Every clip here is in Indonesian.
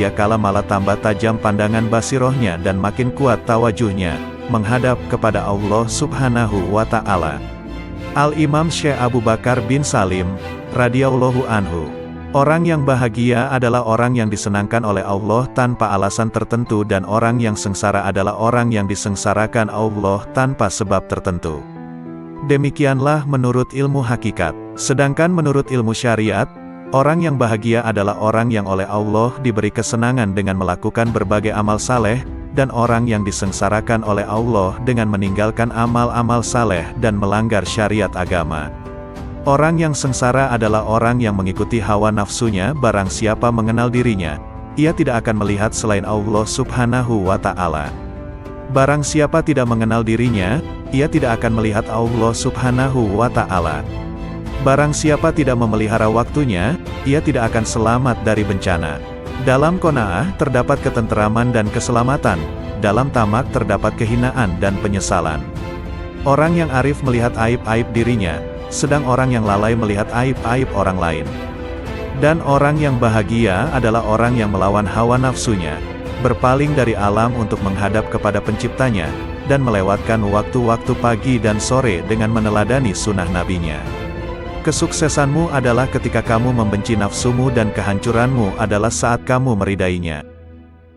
kala malah tambah tajam pandangan basirohnya dan makin kuat tawajuhnya, menghadap kepada Allah Subhanahu wa Ta'ala. Al-Imam Syekh Abu Bakar bin Salim, radhiyallahu anhu. Orang yang bahagia adalah orang yang disenangkan oleh Allah tanpa alasan tertentu, dan orang yang sengsara adalah orang yang disengsarakan Allah tanpa sebab tertentu. Demikianlah menurut ilmu hakikat. Sedangkan menurut ilmu syariat, orang yang bahagia adalah orang yang oleh Allah diberi kesenangan dengan melakukan berbagai amal saleh, dan orang yang disengsarakan oleh Allah dengan meninggalkan amal-amal saleh dan melanggar syariat agama. Orang yang sengsara adalah orang yang mengikuti hawa nafsunya. Barang siapa mengenal dirinya, ia tidak akan melihat selain Allah Subhanahu wa Ta'ala. Barang siapa tidak mengenal dirinya, ia tidak akan melihat Allah Subhanahu wa Ta'ala. Barang siapa tidak memelihara waktunya, ia tidak akan selamat dari bencana. Dalam qanaah terdapat ketenteraman dan keselamatan, dalam tamak terdapat kehinaan dan penyesalan. Orang yang arif melihat aib-aib dirinya, sedang orang yang lalai melihat aib-aib orang lain. Dan orang yang bahagia adalah orang yang melawan hawa nafsunya, berpaling dari alam untuk menghadap kepada penciptanya, dan melewatkan waktu-waktu pagi dan sore dengan meneladani sunnah nabinya. Kesuksesanmu adalah ketika kamu membenci nafsumu, dan kehancuranmu adalah saat kamu meridainya.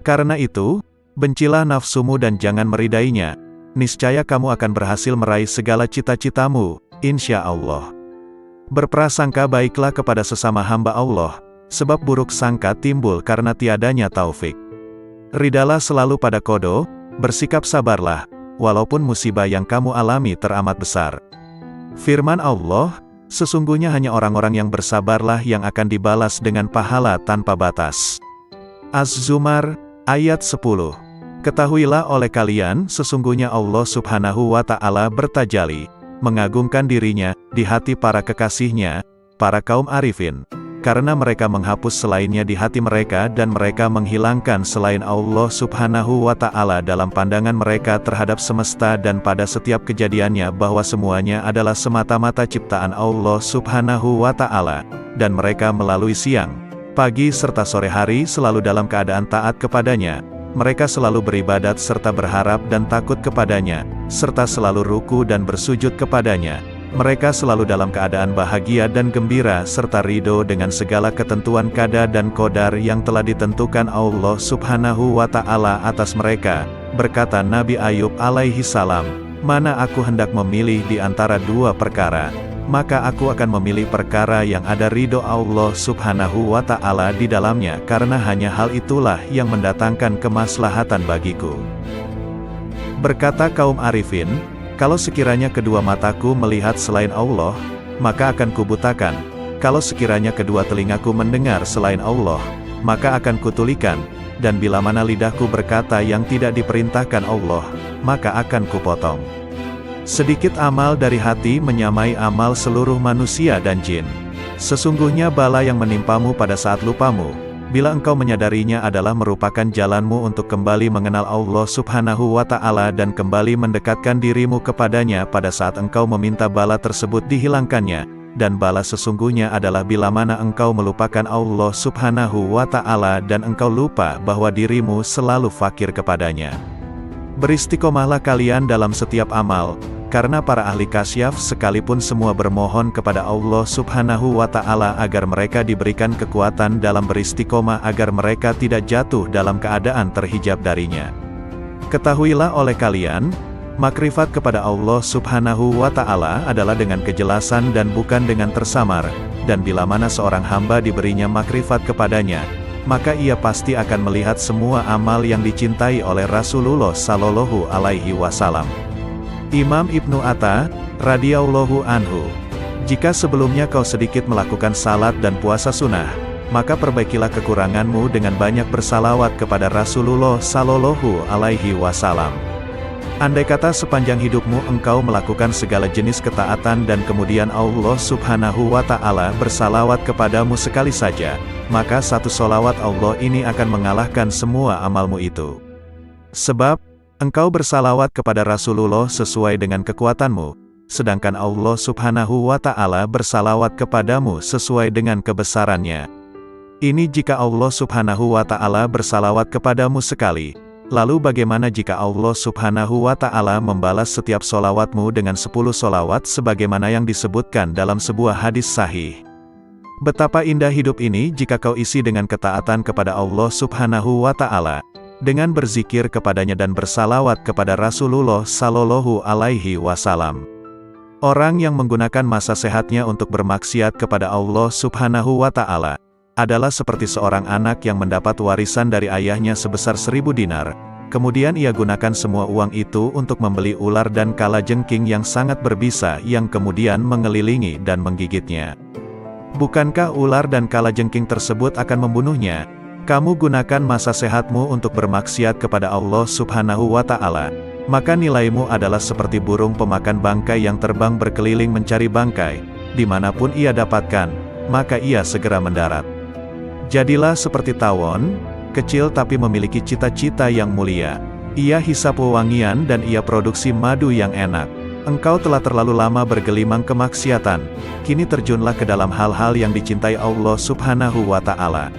Karena itu, bencilah nafsumu dan jangan meridainya. Niscaya kamu akan berhasil meraih segala cita-citamu, insya Allah. Berprasangka baiklah kepada sesama hamba Allah, sebab buruk sangka timbul karena tiadanya taufik. Ridalah selalu pada qada, bersikap sabarlah, walaupun musibah yang kamu alami teramat besar. Firman Allah, sesungguhnya hanya orang-orang yang bersabarlah yang akan dibalas dengan pahala tanpa batas. Az-Zumar, ayat 10. Ketahuilah oleh kalian, sesungguhnya Allah Subhanahu wa Ta'ala bertajalli, mengagungkan dirinya, di hati para kekasihnya, para kaum arifin. Karena mereka menghapus selainnya di hati mereka, dan mereka menghilangkan selain Allah Subhanahu wa Ta'ala dalam pandangan mereka terhadap semesta dan pada setiap kejadiannya, bahwa semuanya adalah semata-mata ciptaan Allah Subhanahu wa Ta'ala, dan mereka melalui siang, pagi serta sore hari selalu dalam keadaan taat kepadanya. Mereka selalu beribadat serta berharap dan takut kepadanya, serta selalu ruku dan bersujud kepadanya. Mereka selalu dalam keadaan bahagia dan gembira serta ridho dengan segala ketentuan qada dan qadar yang telah ditentukan Allah Subhanahu wa Ta'ala atas mereka. Berkata Nabi Ayub alaihi salam, "Mana aku hendak memilih di antara dua perkara, maka aku akan memilih perkara yang ada ridho Allah Subhanahu wa Ta'ala di dalamnya, karena hanya hal itulah yang mendatangkan kemaslahatan bagiku." Berkata kaum arifin, "Kalau sekiranya kedua mataku melihat selain Allah, maka akan kubutakan. Kalau sekiranya kedua telingaku mendengar selain Allah, maka akan kutulikan. Dan bila mana lidahku berkata yang tidak diperintahkan Allah, maka akan kupotong." Sedikit amal dari hati menyamai amal seluruh manusia dan jin. Sesungguhnya bala yang menimpamu pada saat lupamu, bila engkau menyadarinya, adalah merupakan jalanmu untuk kembali mengenal Allah Subhanahu wa Ta'ala dan kembali mendekatkan dirimu kepadanya pada saat engkau meminta bala tersebut dihilangkannya. Dan bala sesungguhnya adalah bila mana engkau melupakan Allah Subhanahu wa Ta'ala dan engkau lupa bahwa dirimu selalu fakir kepadanya. Beristiqomahlah kalian dalam setiap amal, karena para ahli kasyaf sekalipun semua bermohon kepada Allah Subhanahu wa Ta'ala agar mereka diberikan kekuatan dalam beristiqomah agar mereka tidak jatuh dalam keadaan terhijab darinya. Ketahuilah oleh kalian, makrifat kepada Allah Subhanahu wa Ta'ala adalah dengan kejelasan dan bukan dengan tersamar, dan bila mana seorang hamba diberinya makrifat kepadanya, maka ia pasti akan melihat semua amal yang dicintai oleh Rasulullah Sallallahu Alaihi Wasallam. Imam Ibnu Atta, radhiyallahu anhu, "Jika sebelumnya kau sedikit melakukan salat dan puasa sunnah, maka perbaikilah kekuranganmu dengan banyak bersalawat kepada Rasulullah Sallallahu Alaihi Wasallam. Andai kata sepanjang hidupmu engkau melakukan segala jenis ketaatan dan kemudian Allah Subhanahu wa Ta'ala bersalawat kepadamu sekali saja, maka satu solawat Allah ini akan mengalahkan semua amalmu itu. Sebab engkau bersalawat kepada Rasulullah sesuai dengan kekuatanmu, sedangkan Allah Subhanahu wa Ta'ala bersalawat kepadamu sesuai dengan kebesarannya." Ini jika Allah Subhanahu wa Ta'ala bersalawat kepadamu sekali. Lalu bagaimana jika Allah Subhanahu wa Ta'ala membalas setiap solawatmu dengan 10 solawat sebagaimana yang disebutkan dalam sebuah hadis sahih? Betapa indah hidup ini jika kau isi dengan ketaatan kepada Allah Subhanahu wa Ta'ala, dengan berzikir kepadanya dan bersalawat kepada Rasulullah Sallallahu Alaihi Wasallam. Orang yang menggunakan masa sehatnya untuk bermaksiat kepada Allah Subhanahu wa Ta'ala adalah seperti seorang anak yang mendapat warisan dari ayahnya sebesar 1000 dinar, kemudian ia gunakan semua uang itu untuk membeli ular dan kalajengking yang sangat berbisa yang kemudian mengelilingi dan menggigitnya. Bukankah ular dan kalajengking tersebut akan membunuhnya? Kamu gunakan masa sehatmu untuk bermaksiat kepada Allah Subhanahu wa Ta'ala, maka nilaimu adalah seperti burung pemakan bangkai yang terbang berkeliling mencari bangkai. Dimanapun ia dapatkan, maka ia segera mendarat. Jadilah seperti tawon, kecil tapi memiliki cita-cita yang mulia. Ia hisap wewangian dan ia produksi madu yang enak. Engkau telah terlalu lama bergelimang kemaksiatan, kini terjunlah ke dalam hal-hal yang dicintai Allah Subhanahu wa Ta'ala.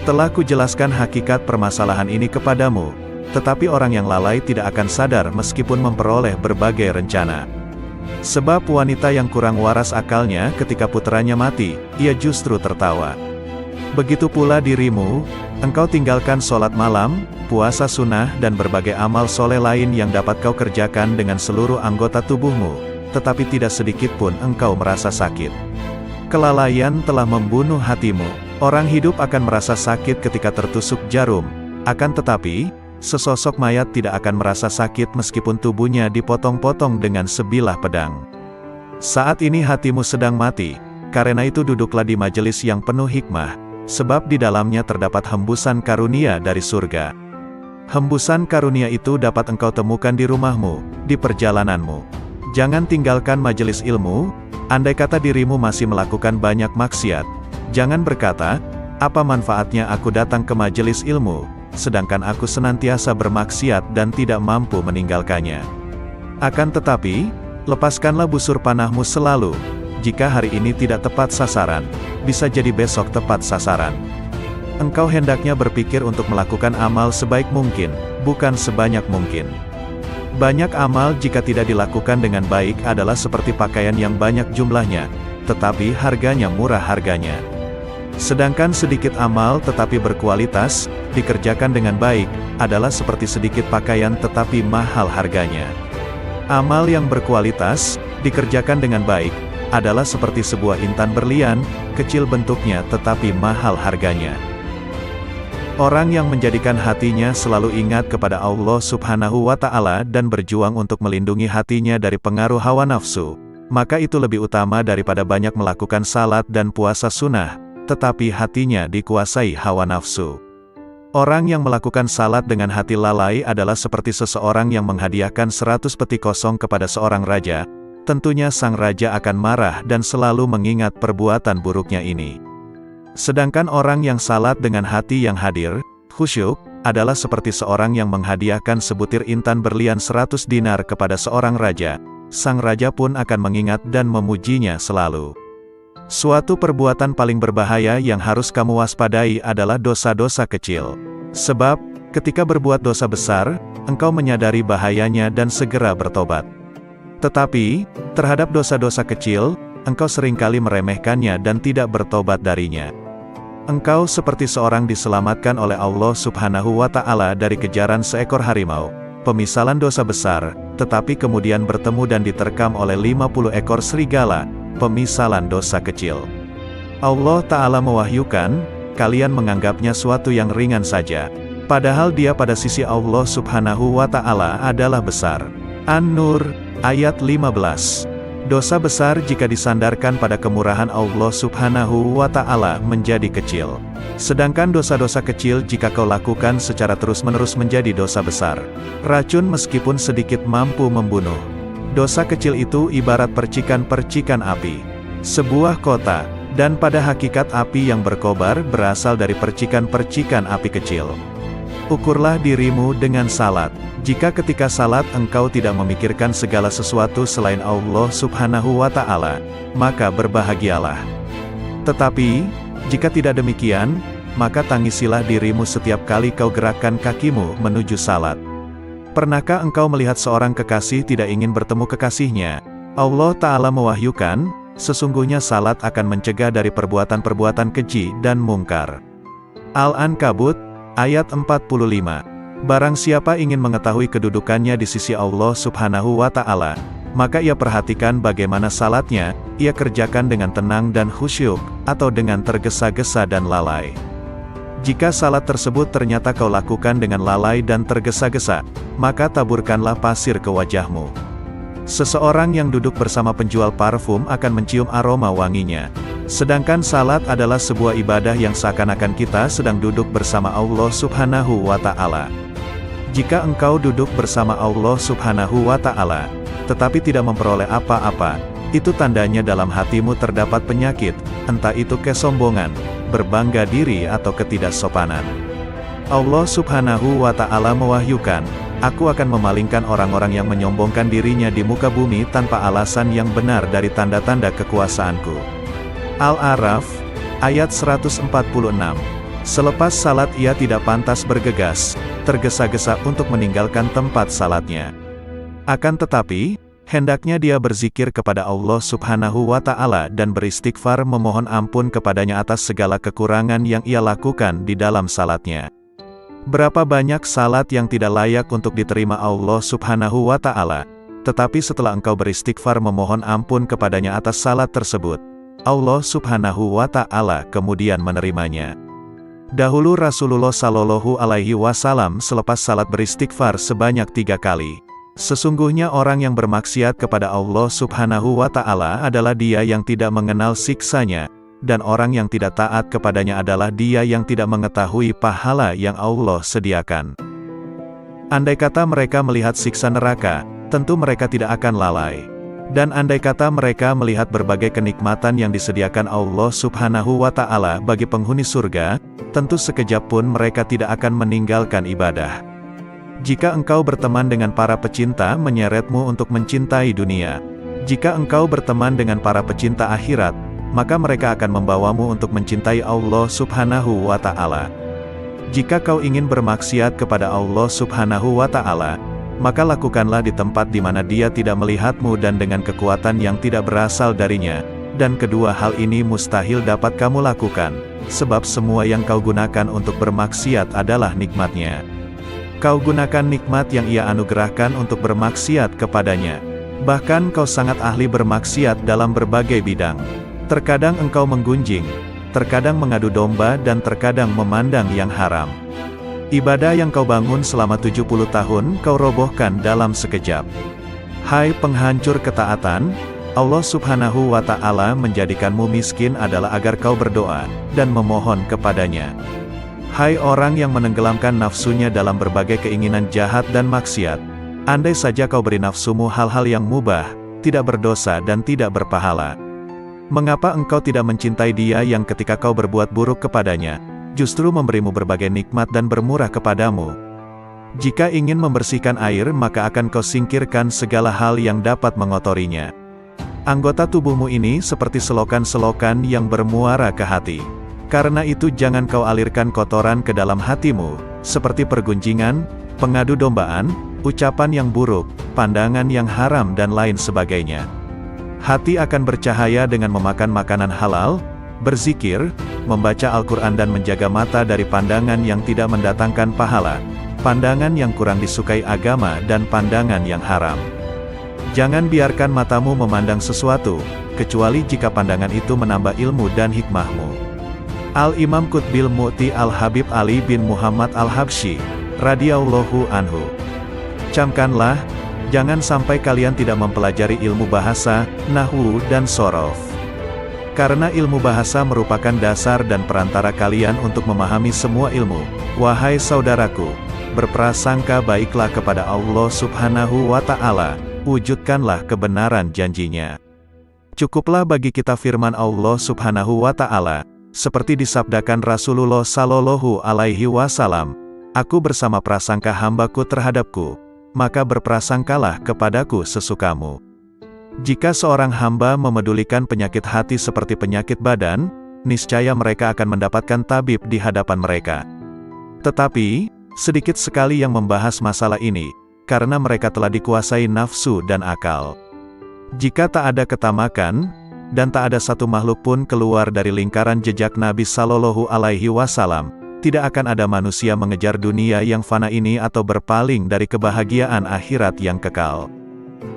Telah kujelaskan hakikat permasalahan ini kepadamu, tetapi orang yang lalai tidak akan sadar meskipun memperoleh berbagai rencana. Sebab wanita yang kurang waras akalnya ketika putranya mati, ia justru tertawa. Begitu pula dirimu, engkau tinggalkan sholat malam, puasa sunnah dan berbagai amal soleh lain yang dapat kau kerjakan dengan seluruh anggota tubuhmu, tetapi tidak sedikit pun engkau merasa sakit. Kelalaian telah membunuh hatimu. Orang hidup akan merasa sakit ketika tertusuk jarum, akan tetapi, sesosok mayat tidak akan merasa sakit meskipun tubuhnya dipotong-potong dengan sebilah pedang. Saat ini hatimu sedang mati, karena itu duduklah di majelis yang penuh hikmah, sebab di dalamnya terdapat hembusan karunia dari surga. Hembusan karunia itu dapat engkau temukan di rumahmu, di perjalananmu. Jangan tinggalkan majelis ilmu, andai kata dirimu masih melakukan banyak maksiat. Jangan berkata, apa manfaatnya aku datang ke majelis ilmu, sedangkan aku senantiasa bermaksiat dan tidak mampu meninggalkannya. Akan tetapi, lepaskanlah busur panahmu selalu. Jika hari ini tidak tepat sasaran, bisa jadi besok tepat sasaran. Engkau hendaknya berpikir untuk melakukan amal sebaik mungkin, bukan sebanyak mungkin. Banyak amal jika tidak dilakukan dengan baik adalah seperti pakaian yang banyak jumlahnya, tetapi harganya murah harganya. Sedangkan sedikit amal tetapi berkualitas, dikerjakan dengan baik, adalah seperti sedikit pakaian tetapi mahal harganya. Amal yang berkualitas, dikerjakan dengan baik, adalah seperti sebuah intan berlian, kecil bentuknya tetapi mahal harganya. Orang yang menjadikan hatinya selalu ingat kepada Allah Subhanahu wa Ta'ala dan berjuang untuk melindungi hatinya dari pengaruh hawa nafsu, maka itu lebih utama daripada banyak melakukan salat dan puasa sunnah, tetapi hatinya dikuasai hawa nafsu. Orang yang melakukan salat dengan hati lalai adalah seperti seseorang yang menghadiahkan 100 peti kosong kepada seorang raja. Tentunya sang raja akan marah dan selalu mengingat perbuatan buruknya ini. Sedangkan orang yang salat dengan hati yang hadir, khusyuk, adalah seperti seorang yang menghadiahkan sebutir intan berlian 100 dinar kepada seorang raja. Sang raja pun akan mengingat dan memujinya selalu. Suatu perbuatan paling berbahaya yang harus kamu waspadai adalah dosa-dosa kecil. Sebab, ketika berbuat dosa besar, engkau menyadari bahayanya dan segera bertobat. Tetapi, terhadap dosa-dosa kecil, engkau seringkali meremehkannya dan tidak bertobat darinya. Engkau seperti seorang diselamatkan oleh Allah Subhanahu wa Ta'ala dari kejaran seekor harimau, pemisalan dosa besar, tetapi kemudian bertemu dan diterkam oleh 50 ekor serigala, pemisalan dosa kecil. Allah Ta'ala mewahyukan, kalian menganggapnya suatu yang ringan saja, padahal dia pada sisi Allah Subhanahu wa Ta'ala adalah besar. An-Nur Ayat 15. Dosa besar jika disandarkan pada kemurahan Allah Subhanahu wa Ta'ala menjadi kecil. Sedangkan dosa-dosa kecil jika kau lakukan secara terus-menerus menjadi dosa besar. Racun meskipun sedikit mampu membunuh. Dosa kecil itu ibarat percikan-percikan api. Sebuah kota, dan pada hakikat api yang berkobar berasal dari percikan-percikan api kecil. Ukurlah dirimu dengan salat. Jika ketika salat engkau tidak memikirkan segala sesuatu selain Allah Subhanahu wa Ta'ala, maka berbahagialah. Tetapi, jika tidak demikian, maka tangisilah dirimu setiap kali kau gerakkan kakimu menuju salat. Pernahkah engkau melihat seorang kekasih tidak ingin bertemu kekasihnya? Allah Ta'ala mewahyukan, sesungguhnya salat akan mencegah dari perbuatan-perbuatan keji dan mungkar. Al-Ankabut, ayat 45. Barang siapa ingin mengetahui kedudukannya di sisi Allah Subhanahu wa Ta'ala, maka ia perhatikan bagaimana salatnya, ia kerjakan dengan tenang dan khusyuk, atau dengan tergesa-gesa dan lalai. Jika salat tersebut ternyata kau lakukan dengan lalai dan tergesa-gesa, maka taburkanlah pasir ke wajahmu. Seseorang yang duduk bersama penjual parfum akan mencium aroma wanginya. Sedangkan salat adalah sebuah ibadah yang seakan-akan kita sedang duduk bersama Allah Subhanahu wa Ta'ala. Jika engkau duduk bersama Allah Subhanahu wa Ta'ala, tetapi tidak memperoleh apa-apa, itu tandanya dalam hatimu terdapat penyakit, entah itu kesombongan, berbangga diri atau ketidaksopanan. Allah Subhanahu wa Ta'ala mewahyukan, aku akan memalingkan orang-orang yang menyombongkan dirinya di muka bumi tanpa alasan yang benar dari tanda-tanda kekuasaanku. Al-A'raf, ayat 146. Selepas salat ia tidak pantas bergegas, tergesa-gesa untuk meninggalkan tempat salatnya. Akan tetapi, hendaknya dia berzikir kepada Allah Subhanahu wa Ta'ala dan beristighfar memohon ampun kepadanya atas segala kekurangan yang ia lakukan di dalam salatnya. Berapa banyak salat yang tidak layak untuk diterima Allah Subhanahu wa Ta'ala, tetapi setelah engkau beristighfar memohon ampun kepadanya atas salat tersebut, Allah Subhanahu wa Ta'ala kemudian menerimanya. Dahulu Rasulullah Shallallahu Alaihi Wasallam selepas salat beristighfar sebanyak 3 kali. Sesungguhnya orang yang bermaksiat kepada Allah Subhanahu wa Ta'ala adalah dia yang tidak mengenal siksanya, dan orang yang tidak taat kepadanya adalah dia yang tidak mengetahui pahala yang Allah sediakan. Andai kata mereka melihat siksa neraka, tentu mereka tidak akan lalai. Dan andai kata mereka melihat berbagai kenikmatan yang disediakan Allah Subhanahu wa Ta'ala bagi penghuni surga, tentu sekejap pun mereka tidak akan meninggalkan ibadah. Jika engkau berteman dengan para pecinta menyeretmu untuk mencintai dunia. Jika engkau berteman dengan para pecinta akhirat, maka mereka akan membawamu untuk mencintai Allah Subhanahu wa Ta'ala. Jika kau ingin bermaksiat kepada Allah Subhanahu wa Ta'ala, maka lakukanlah di tempat di mana Dia tidak melihatmu dan dengan kekuatan yang tidak berasal darinya, dan kedua hal ini mustahil dapat kamu lakukan, sebab semua yang kau gunakan untuk bermaksiat adalah nikmatnya. Kau gunakan nikmat yang Ia anugerahkan untuk bermaksiat kepadanya. Bahkan kau sangat ahli bermaksiat dalam berbagai bidang. Terkadang engkau menggunjing, terkadang mengadu domba dan terkadang memandang yang haram. Ibadah yang kau bangun selama 70 tahun, kau robohkan dalam sekejap. Hai penghancur ketaatan, Allah Subhanahu wa Ta'ala menjadikanmu miskin adalah agar kau berdoa, dan memohon kepadanya. Hai orang yang menenggelamkan nafsunya dalam berbagai keinginan jahat dan maksiat, andai saja kau beri nafsumu hal-hal yang mubah, tidak berdosa dan tidak berpahala. Mengapa engkau tidak mencintai Dia yang ketika kau berbuat buruk kepadanya, justru memberimu berbagai nikmat dan bermurah kepadamu? Jika ingin membersihkan air, maka akan kau singkirkan segala hal yang dapat mengotorinya. Anggota tubuhmu ini seperti selokan-selokan yang bermuara ke hati. Karena itu jangan kau alirkan kotoran ke dalam hatimu, seperti pergunjingan, pengadu dombaan, ucapan yang buruk, pandangan yang haram dan lain sebagainya. Hati akan bercahaya dengan memakan makanan halal, berzikir, membaca Al-Quran dan menjaga mata dari pandangan yang tidak mendatangkan pahala, pandangan yang kurang disukai agama dan pandangan yang haram. Jangan biarkan matamu memandang sesuatu, kecuali jika pandangan itu menambah ilmu dan hikmahmu. Al-Imam Qutbil Mu'ti Al-Habib Ali bin Muhammad Al-Habsyi, radhiyallahu anhu. Camkanlah, jangan sampai kalian tidak mempelajari ilmu bahasa, nahwu dan shorof. Karena ilmu bahasa merupakan dasar dan perantara kalian untuk memahami semua ilmu. Wahai saudaraku, berprasangka baiklah kepada Allah Subhanahu wa Ta'ala, wujudkanlah kebenaran janjinya. Cukuplah bagi kita firman Allah Subhanahu wa Ta'ala, seperti disabdakan Rasulullah Shallallahu Alaihi Wasallam, aku bersama prasangka hambaku terhadapku, maka berprasangkalah kepadaku sesukamu. Jika seorang hamba memedulikan penyakit hati seperti penyakit badan, niscaya mereka akan mendapatkan tabib di hadapan mereka. Tetapi, sedikit sekali yang membahas masalah ini, karena mereka telah dikuasai nafsu dan akal. Jika tak ada ketamakan, dan tak ada satu makhluk pun keluar dari lingkaran jejak Nabi Sallallahu Alaihi Wasallam, tidak akan ada manusia mengejar dunia yang fana ini atau berpaling dari kebahagiaan akhirat yang kekal.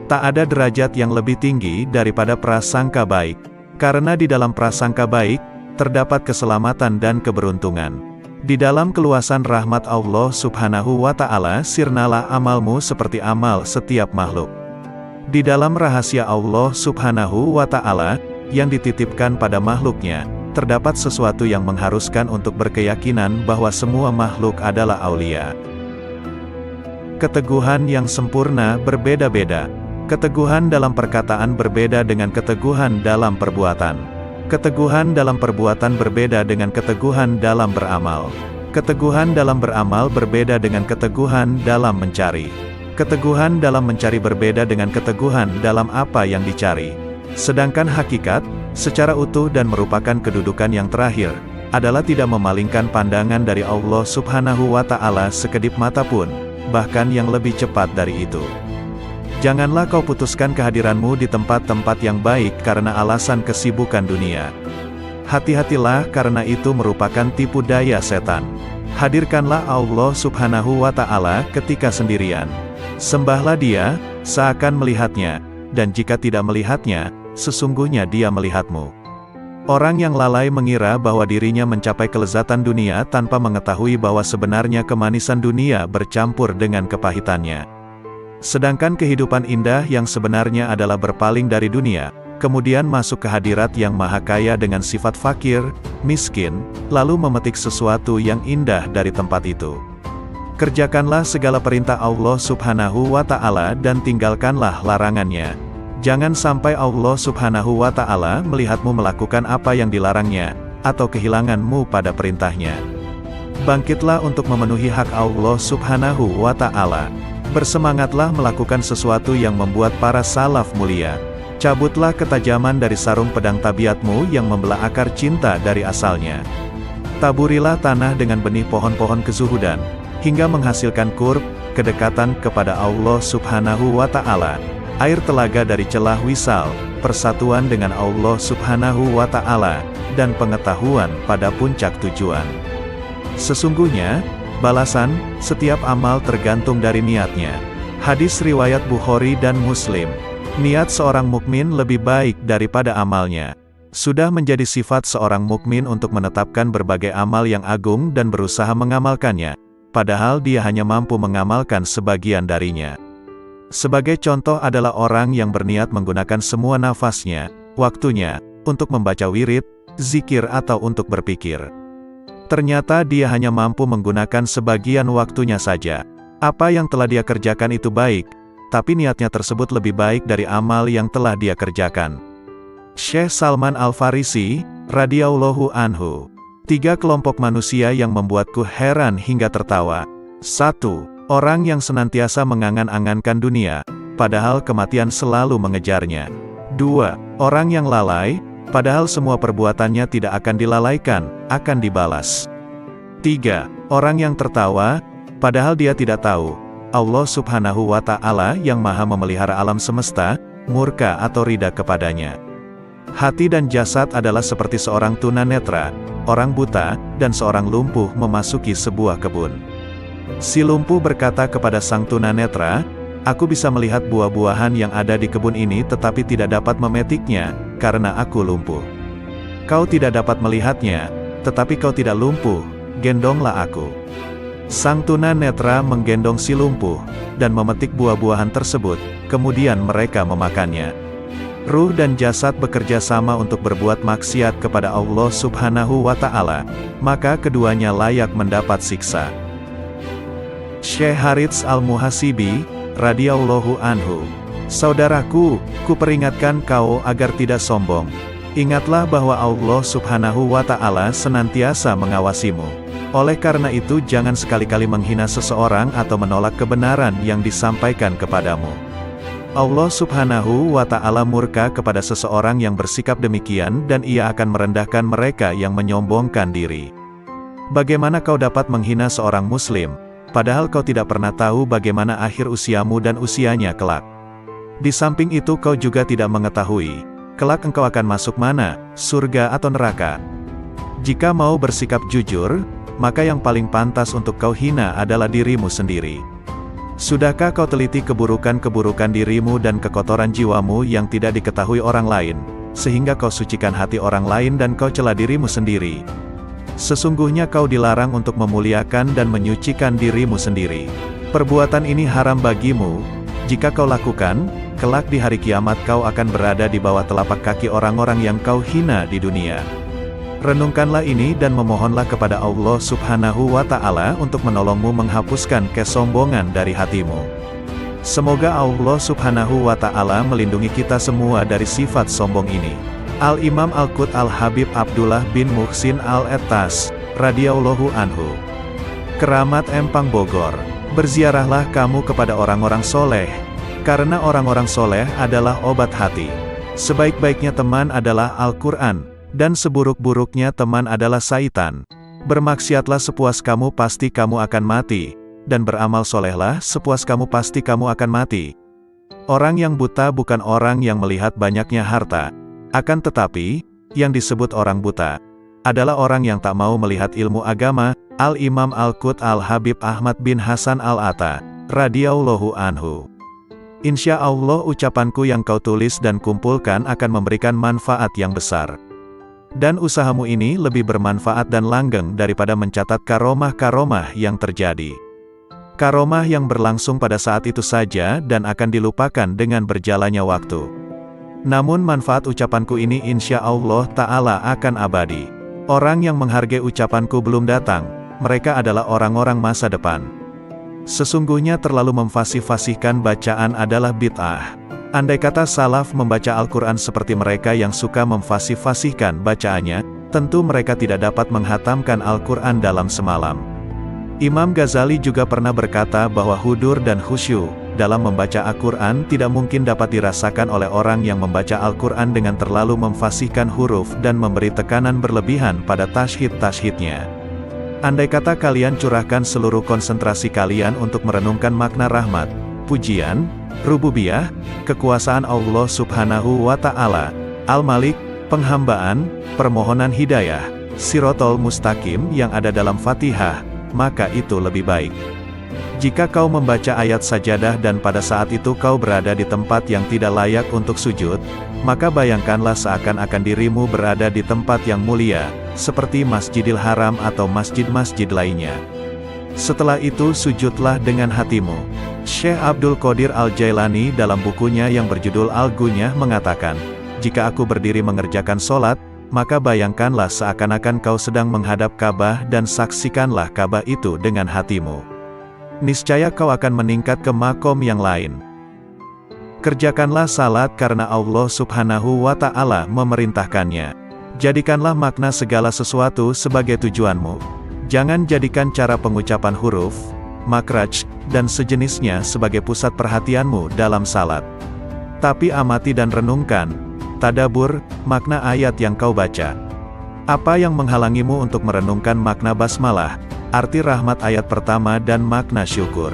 Tak ada derajat yang lebih tinggi daripada prasangka baik, karena di dalam prasangka baik, terdapat keselamatan dan keberuntungan. Di dalam keluasan rahmat Allah Subhanahu wa Ta'ala, sirnalah amalmu seperti amal setiap makhluk. Di dalam rahasia Allah Subhanahu wa Ta'ala, yang dititipkan pada makhluknya, terdapat sesuatu yang mengharuskan untuk berkeyakinan bahwa semua makhluk adalah aulia. Keteguhan yang sempurna berbeda-beda. Keteguhan dalam perkataan berbeda dengan keteguhan dalam perbuatan. Keteguhan dalam perbuatan berbeda dengan keteguhan dalam beramal. Keteguhan dalam beramal berbeda dengan keteguhan dalam mencari. Keteguhan dalam mencari berbeda dengan keteguhan dalam apa yang dicari. Sedangkan hakikat, secara utuh dan merupakan kedudukan yang terakhir, adalah tidak memalingkan pandangan dari Allah Subhanahu wa Ta'ala sekedip mata pun, bahkan yang lebih cepat dari itu. Janganlah kau putuskan kehadiranmu di tempat-tempat yang baik karena alasan kesibukan dunia. Hati-hatilah karena itu merupakan tipu daya setan. Hadirkanlah Allah Subhanahu wa Ta'ala ketika sendirian. Sembahlah Dia, seakan melihatnya, dan jika tidak melihatnya, sesungguhnya Dia melihatmu. Orang yang lalai mengira bahwa dirinya mencapai kelezatan dunia tanpa mengetahui bahwa sebenarnya kemanisan dunia bercampur dengan kepahitannya. Sedangkan kehidupan indah yang sebenarnya adalah berpaling dari dunia, kemudian masuk ke hadirat yang maha kaya dengan sifat fakir, miskin, lalu memetik sesuatu yang indah dari tempat itu. Kerjakanlah segala perintah Allah Subhanahu wa Ta'ala dan tinggalkanlah larangannya. Jangan sampai Allah Subhanahu wa Ta'ala melihatmu melakukan apa yang dilarangnya, atau kehilanganmu pada perintahnya. Bangkitlah untuk memenuhi hak Allah Subhanahu wa Ta'ala. Bersemangatlah melakukan sesuatu yang membuat para salaf mulia. Cabutlah ketajaman dari sarung pedang tabiatmu yang membelah akar cinta dari asalnya. Taburilah tanah dengan benih pohon-pohon kezuhudan, hingga menghasilkan qurb, kedekatan kepada Allah Subhanahu wa Ta'ala, air telaga dari celah wisal, persatuan dengan Allah Subhanahu wa Ta'ala, dan pengetahuan pada puncak tujuan. Sesungguhnya, balasan setiap amal tergantung dari niatnya. Hadis riwayat Bukhari dan Muslim. Niat seorang mukmin lebih baik daripada amalnya. Sudah menjadi sifat seorang mukmin untuk menetapkan berbagai amal yang agung dan berusaha mengamalkannya, padahal dia hanya mampu mengamalkan sebagian darinya. Sebagai contoh adalah orang yang berniat menggunakan semua nafasnya, waktunya, untuk membaca wirid, zikir atau untuk berpikir. Ternyata dia hanya mampu menggunakan sebagian waktunya saja. Apa yang telah dia kerjakan itu baik, tapi niatnya tersebut lebih baik dari amal yang telah dia kerjakan. Syekh Salman Al-Farisi, radhiyallahu anhu. 3 kelompok manusia yang membuatku heran hingga tertawa. 1. Orang yang senantiasa mengangan-angankan dunia, padahal kematian selalu mengejarnya. 2. Orang yang lalai, padahal semua perbuatannya tidak akan dilalaikan, akan dibalas. 3. Orang yang tertawa, padahal dia tidak tahu, Allah Subhanahu wa Ta'ala yang maha memelihara alam semesta, murka atau ridha kepadanya. Hati dan jasad adalah seperti seorang tunanetra, orang buta, dan seorang lumpuh memasuki sebuah kebun. Si lumpuh berkata kepada sang tunanetra, "Aku bisa melihat buah-buahan yang ada di kebun ini tetapi tidak dapat memetiknya, karena aku lumpuh. Kau tidak dapat melihatnya, tetapi kau tidak lumpuh, gendonglah aku." Sang tunanetra menggendong si lumpuh, dan memetik buah-buahan tersebut, kemudian mereka memakannya. Ruh dan jasad bekerja sama untuk berbuat maksiat kepada Allah Subhanahu wa Ta'ala, maka keduanya layak mendapat siksa. Syekh Harits Al-Muhasibi, radhiyallahu anhu. Saudaraku, kuperingatkan kau agar tidak sombong. Ingatlah bahwa Allah Subhanahu wa Ta'ala senantiasa mengawasimu. Oleh karena itu jangan sekali-kali menghina seseorang atau menolak kebenaran yang disampaikan kepadamu. Allah Subhanahu wa Ta'ala murka kepada seseorang yang bersikap demikian dan Ia akan merendahkan mereka yang menyombongkan diri. Bagaimana kau dapat menghina seorang muslim, padahal kau tidak pernah tahu bagaimana akhir usiamu dan usianya kelak. Di samping itu kau juga tidak mengetahui, kelak engkau akan masuk mana, surga atau neraka. Jika mau bersikap jujur, maka yang paling pantas untuk kau hina adalah dirimu sendiri. Sudahkah kau teliti keburukan-keburukan dirimu dan kekotoran jiwamu yang tidak diketahui orang lain, sehingga kau sucikan hati orang lain dan kau cela dirimu sendiri? Sesungguhnya kau dilarang untuk memuliakan dan menyucikan dirimu sendiri. Perbuatan ini haram bagimu. Jika kau lakukan, kelak di hari kiamat kau akan berada di bawah telapak kaki orang-orang yang kau hina di dunia. Renungkanlah ini dan memohonlah kepada Allah Subhanahu wa Ta'ala untuk menolongmu menghapuskan kesombongan dari hatimu. Semoga Allah Subhanahu wa Ta'ala melindungi kita semua dari sifat sombong ini. Al-Imam Al-Qut Al-Habib Abdullah bin Muhsin Al-Ettas, radhiyallahu anhu. Keramat Empang Bogor. Berziarahlah kamu kepada orang-orang soleh, karena orang-orang soleh adalah obat hati. Sebaik-baiknya teman adalah Al-Quran, dan seburuk-buruknya teman adalah syaitan. Bermaksiatlah sepuas kamu pasti kamu akan mati, dan beramal solehlah sepuas kamu pasti kamu akan mati. Orang yang buta bukan orang yang melihat banyaknya harta, akan tetapi, yang disebut orang buta, adalah orang yang tak mau melihat ilmu agama. Al-Imam Al-Qut Al-Habib Ahmad bin Hasan Al-Atta, radhiyallahu anhu. Insya Allah ucapanku yang kau tulis dan kumpulkan akan memberikan manfaat yang besar. Dan usahamu ini lebih bermanfaat dan langgeng daripada mencatat karomah-karomah yang terjadi. Karomah yang berlangsung pada saat itu saja dan akan dilupakan dengan berjalannya waktu. Namun manfaat ucapanku ini insya Allah Ta'ala akan abadi. Orang yang menghargai ucapanku belum datang, mereka adalah orang-orang masa depan. Sesungguhnya terlalu memfasih-fasihkan bacaan adalah bid'ah. Andai kata salaf membaca Al-Quran seperti mereka yang suka memfasih-fasihkan bacaannya, tentu mereka tidak dapat menghatamkan Al-Quran dalam semalam. Imam Ghazali juga pernah berkata bahwa hudur dan khusyuk dalam membaca Al-Quran tidak mungkin dapat dirasakan oleh orang yang membaca Al-Quran dengan terlalu memfasihkan huruf dan memberi tekanan berlebihan pada tashdid-tashdidnya. Andai kata kalian curahkan seluruh konsentrasi kalian untuk merenungkan makna rahmat, pujian, rububiyah, kekuasaan Allah Subhanahu wa Ta'ala, Al-Malik, penghambaan, permohonan hidayah, Sirotol Mustaqim yang ada dalam Fatihah, maka itu lebih baik. Jika kau membaca ayat sajadah dan pada saat itu kau berada di tempat yang tidak layak untuk sujud, maka bayangkanlah seakan-akan dirimu berada di tempat yang mulia, seperti Masjidil Haram atau masjid-masjid lainnya. Setelah itu sujudlah dengan hatimu. Syekh Abdul Qadir Al-Jailani dalam bukunya yang berjudul Al-Gunyah mengatakan, jika aku berdiri mengerjakan sholat, maka bayangkanlah seakan-akan kau sedang menghadap Ka'bah dan saksikanlah Ka'bah itu dengan hatimu. Niscaya kau akan meningkat ke makom yang lain. Kerjakanlah salat karena Allah Subhanahu wa Ta'ala memerintahkannya. Jadikanlah makna segala sesuatu sebagai tujuanmu. Jangan jadikan cara pengucapan huruf, makraj, dan sejenisnya sebagai pusat perhatianmu dalam salat. Tapi amati dan renungkan, tadabur, makna ayat yang kau baca. Apa yang menghalangimu untuk merenungkan makna basmalah, arti rahmat ayat pertama dan makna syukur?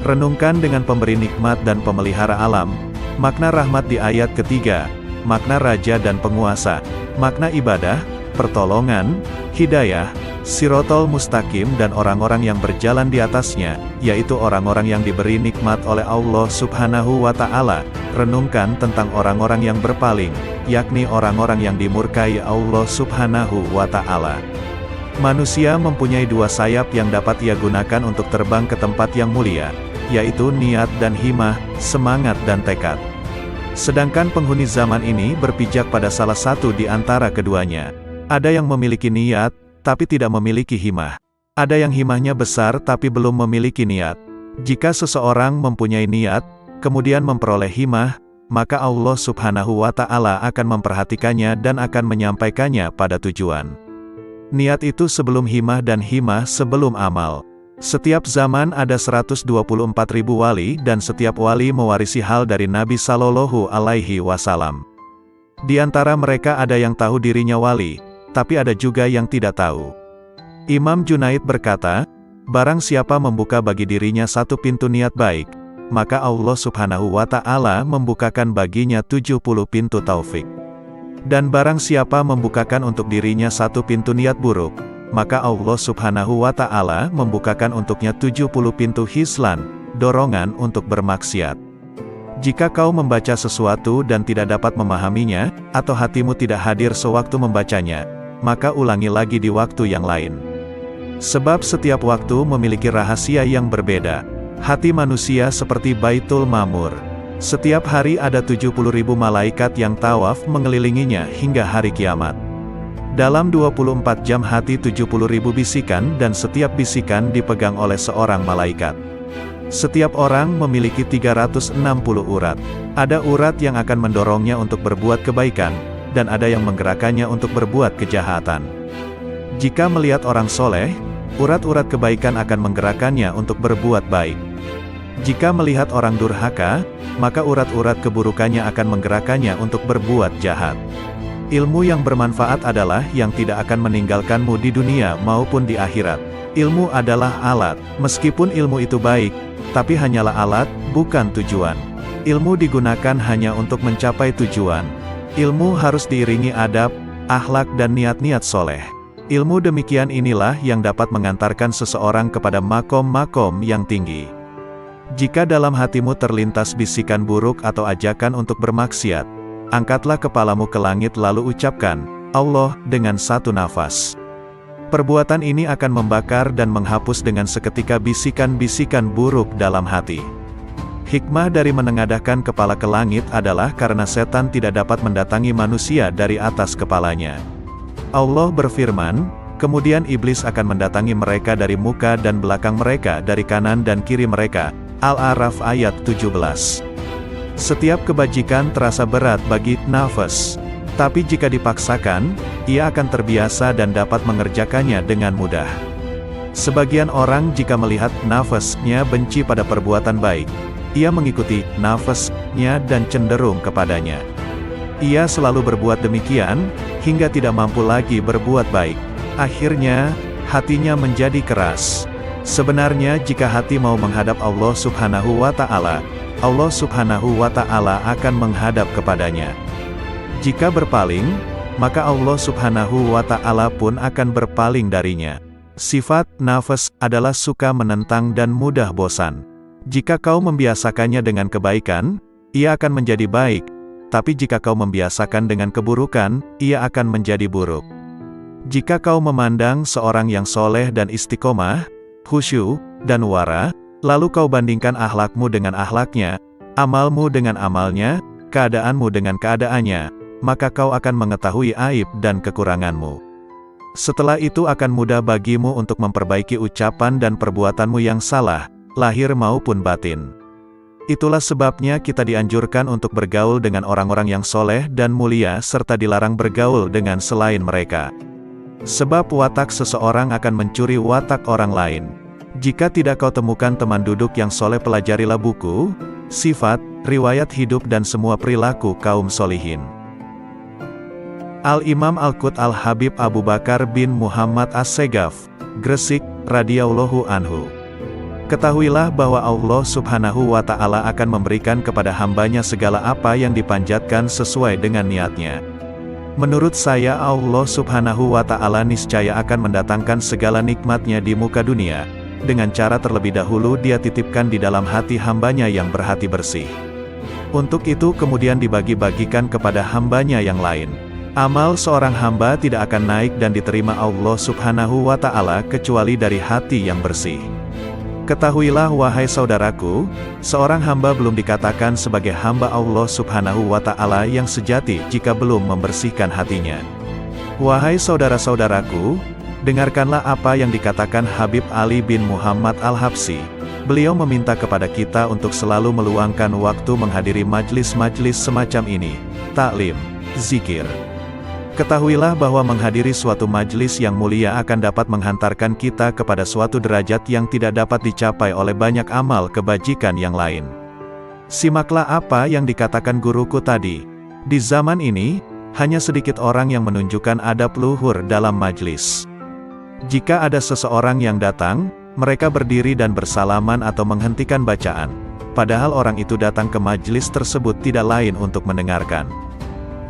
Renungkan dengan pemberi nikmat dan pemelihara alam, makna rahmat di ayat ketiga, makna raja dan penguasa, makna ibadah, pertolongan, hidayah, Sirotol Mustaqim dan orang-orang yang berjalan di atasnya, yaitu orang-orang yang diberi nikmat oleh Allah Subhanahu wa Ta'ala. Renungkan tentang orang-orang yang berpaling, yakni orang-orang yang dimurkai Allah Subhanahu wa Ta'ala. Manusia mempunyai dua sayap yang dapat ia gunakan untuk terbang ke tempat yang mulia, yaitu niat dan himmah, semangat dan tekad. Sedangkan penghuni zaman ini berpijak pada salah satu di antara keduanya. Ada yang memiliki niat, tapi tidak memiliki himmah. Ada yang himmahnya besar tapi belum memiliki niat. Jika seseorang mempunyai niat, kemudian memperoleh himmah, maka Allah Subhanahu wa Ta'ala akan memperhatikannya dan akan menyampaikannya pada tujuan. Niat itu sebelum himmah dan himmah sebelum amal. Setiap zaman ada 124.000 wali dan setiap wali mewarisi hal dari Nabi Shallallahu Alaihi Wasallam. Di antara mereka ada yang tahu dirinya wali, tapi ada juga yang tidak tahu. Imam Junaid berkata, barang siapa membuka bagi dirinya satu pintu niat baik, maka Allah Subhanahu wa Ta'ala membukakan baginya 70 pintu taufik. Dan barang siapa membukakan untuk dirinya satu pintu niat buruk, maka Allah Subhanahu wa Ta'ala membukakan untuknya 70 pintu hislan, dorongan untuk bermaksiat. Jika kau membaca sesuatu dan tidak dapat memahaminya, atau hatimu tidak hadir sewaktu membacanya, maka ulangi lagi di waktu yang lain. Sebab setiap waktu memiliki rahasia yang berbeda. Hati manusia seperti Baitul Ma'mur. Setiap hari ada 70.000 malaikat yang tawaf mengelilinginya hingga hari kiamat. Dalam 24 jam hati 70.000 bisikan dan setiap bisikan dipegang oleh seorang malaikat. Setiap orang memiliki 360 urat. Ada urat yang akan mendorongnya untuk berbuat kebaikan, dan ada yang menggerakkannya untuk berbuat kejahatan. Jika melihat orang soleh, urat-urat kebaikan akan menggerakkannya untuk berbuat baik. Jika melihat orang durhaka, maka urat-urat keburukannya akan menggerakkannya untuk berbuat jahat. Ilmu yang bermanfaat adalah yang tidak akan meninggalkanmu di dunia maupun di akhirat. Ilmu adalah alat, meskipun ilmu itu baik, tapi hanyalah alat, bukan tujuan. Ilmu digunakan hanya untuk mencapai tujuan. Ilmu harus diiringi adab, akhlak dan niat-niat soleh. Ilmu demikian inilah yang dapat mengantarkan seseorang kepada makom-makom yang tinggi. Jika dalam hatimu terlintas bisikan buruk atau ajakan untuk bermaksiat, angkatlah kepalamu ke langit lalu ucapkan, Allah, dengan satu nafas. Perbuatan ini akan membakar dan menghapus dengan seketika bisikan-bisikan buruk dalam hati. Hikmah dari menengadahkan kepala ke langit adalah karena setan tidak dapat mendatangi manusia dari atas kepalanya. Allah berfirman, kemudian iblis akan mendatangi mereka dari muka dan belakang mereka dari kanan dan kiri mereka. Al-A'raf ayat 17. Setiap kebajikan terasa berat bagi nafas. Tapi jika dipaksakan, ia akan terbiasa dan dapat mengerjakannya dengan mudah. Sebagian orang jika melihat nafasnya benci pada perbuatan baik, ia mengikuti nafasnya dan cenderung kepadanya. Ia selalu berbuat demikian, hingga tidak mampu lagi berbuat baik. Akhirnya, hatinya menjadi keras. Sebenarnya jika hati mau menghadap Allah Subhanahu wa Ta'ala, Allah Subhanahu wa Ta'ala akan menghadap kepadanya. Jika berpaling, maka Allah Subhanahu wa Ta'ala pun akan berpaling darinya. Sifat nafas adalah suka menentang dan mudah bosan. Jika kau membiasakannya dengan kebaikan, ia akan menjadi baik, tapi jika kau membiasakan dengan keburukan, ia akan menjadi buruk. Jika kau memandang seorang yang soleh dan istiqomah, khusyuk, dan wara, lalu kau bandingkan akhlakmu dengan akhlaknya, amalmu dengan amalnya, keadaanmu dengan keadaannya, maka kau akan mengetahui aib dan kekuranganmu. Setelah itu akan mudah bagimu untuk memperbaiki ucapan dan perbuatanmu yang salah, lahir maupun batin. Itulah sebabnya kita dianjurkan untuk bergaul dengan orang-orang yang soleh dan mulia serta dilarang bergaul dengan selain mereka. Sebab watak seseorang akan mencuri watak orang lain. Jika tidak kau temukan teman duduk yang soleh, pelajarilah buku, sifat, riwayat hidup dan semua perilaku kaum solihin. Al-Imam Al-Qut Al-Habib Abu Bakar bin Muhammad As-Segaf, Gresik, radhiyallahu anhu. Ketahuilah bahwa Allah Subhanahu wa Ta'ala akan memberikan kepada hambanya segala apa yang dipanjatkan sesuai dengan niatnya. Menurut saya Allah Subhanahu wa Ta'ala niscaya akan mendatangkan segala nikmatnya di muka dunia, dengan cara terlebih dahulu dia titipkan di dalam hati hambanya yang berhati bersih. Untuk itu kemudian dibagi-bagikan kepada hambanya yang lain. Amal seorang hamba tidak akan naik dan diterima Allah Subhanahu wa Ta'ala kecuali dari hati yang bersih. Ketahuilah wahai saudaraku, seorang hamba belum dikatakan sebagai hamba Allah Subhanahu wa Ta'ala yang sejati jika belum membersihkan hatinya. Wahai saudara-saudaraku, dengarkanlah apa yang dikatakan Habib Ali bin Muhammad Al-Habsyi. Beliau meminta kepada kita untuk selalu meluangkan waktu menghadiri majlis-majlis semacam ini, taklim, zikir. Ketahuilah bahwa menghadiri suatu majelis yang mulia akan dapat menghantarkan kita kepada suatu derajat yang tidak dapat dicapai oleh banyak amal kebajikan yang lain. Simaklah apa yang dikatakan guruku tadi. Di zaman ini, hanya sedikit orang yang menunjukkan adab luhur dalam majelis. Jika ada seseorang yang datang, mereka berdiri dan bersalaman atau menghentikan bacaan, padahal orang itu datang ke majelis tersebut tidak lain untuk mendengarkan.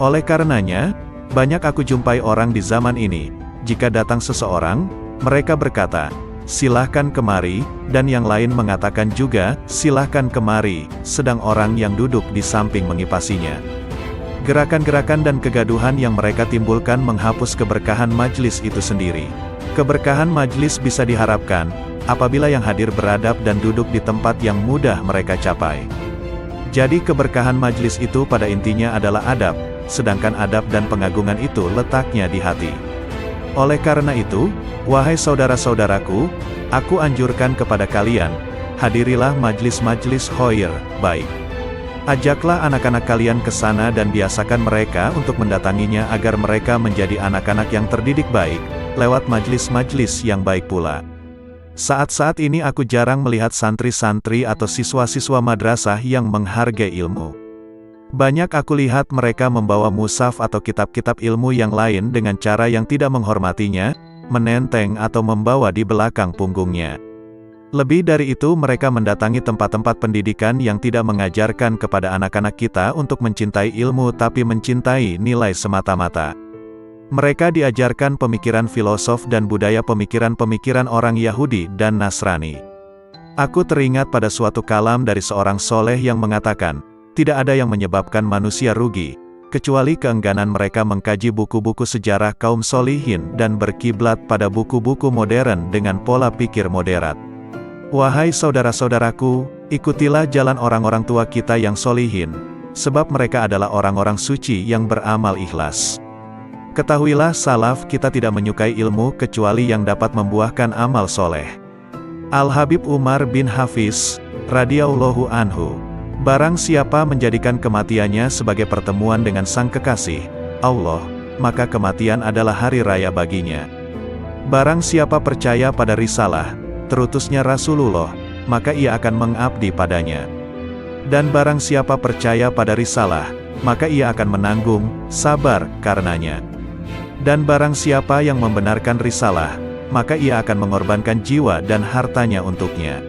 Oleh karenanya, banyak aku jumpai orang di zaman ini, jika datang seseorang, mereka berkata, "Silahkan kemari," dan yang lain mengatakan juga, "Silahkan kemari," sedang orang yang duduk di samping mengipasinya. Gerakan-gerakan dan kegaduhan yang mereka timbulkan menghapus keberkahan majelis itu sendiri. Keberkahan majelis bisa diharapkan, apabila yang hadir beradab dan duduk di tempat yang mudah mereka capai. Jadi keberkahan majelis itu pada intinya adalah adab, sedangkan adab dan pengagungan itu letaknya di hati. Oleh karena itu, wahai saudara-saudaraku, aku anjurkan kepada kalian, hadirilah majelis-majelis khair, baik. Ajaklah anak-anak kalian ke sana dan biasakan mereka untuk mendatanginya agar mereka menjadi anak-anak yang terdidik baik, lewat majelis-majelis yang baik pula. Saat-saat ini aku jarang melihat santri-santri atau siswa-siswa madrasah yang menghargai ilmu. Banyak aku lihat mereka membawa mushaf atau kitab-kitab ilmu yang lain dengan cara yang tidak menghormatinya, menenteng atau membawa di belakang punggungnya. Lebih dari itu mereka mendatangi tempat-tempat pendidikan yang tidak mengajarkan kepada anak-anak kita untuk mencintai ilmu tapi mencintai nilai semata-mata. Mereka diajarkan pemikiran filosof dan budaya pemikiran-pemikiran orang Yahudi dan Nasrani. Aku teringat pada suatu kalam dari seorang soleh yang mengatakan, tidak ada yang menyebabkan manusia rugi, kecuali keengganan mereka mengkaji buku-buku sejarah kaum solihin dan berkiblat pada buku-buku modern dengan pola pikir moderat. Wahai saudara-saudaraku, ikutilah jalan orang-orang tua kita yang solihin, sebab mereka adalah orang-orang suci yang beramal ikhlas. Ketahuilah salaf kita tidak menyukai ilmu kecuali yang dapat membuahkan amal soleh. Al-Habib Umar bin Hafiz, radhiyallahu anhu, barang siapa menjadikan kematiannya sebagai pertemuan dengan Sang Kekasih, Allah, maka kematian adalah hari raya baginya. Barang siapa percaya pada risalah, terutusnya Rasulullah, maka ia akan mengabdi padanya. Dan barang siapa percaya pada risalah, maka ia akan menanggung, sabar, karenanya. Dan barang siapa yang membenarkan risalah, maka ia akan mengorbankan jiwa dan hartanya untuknya.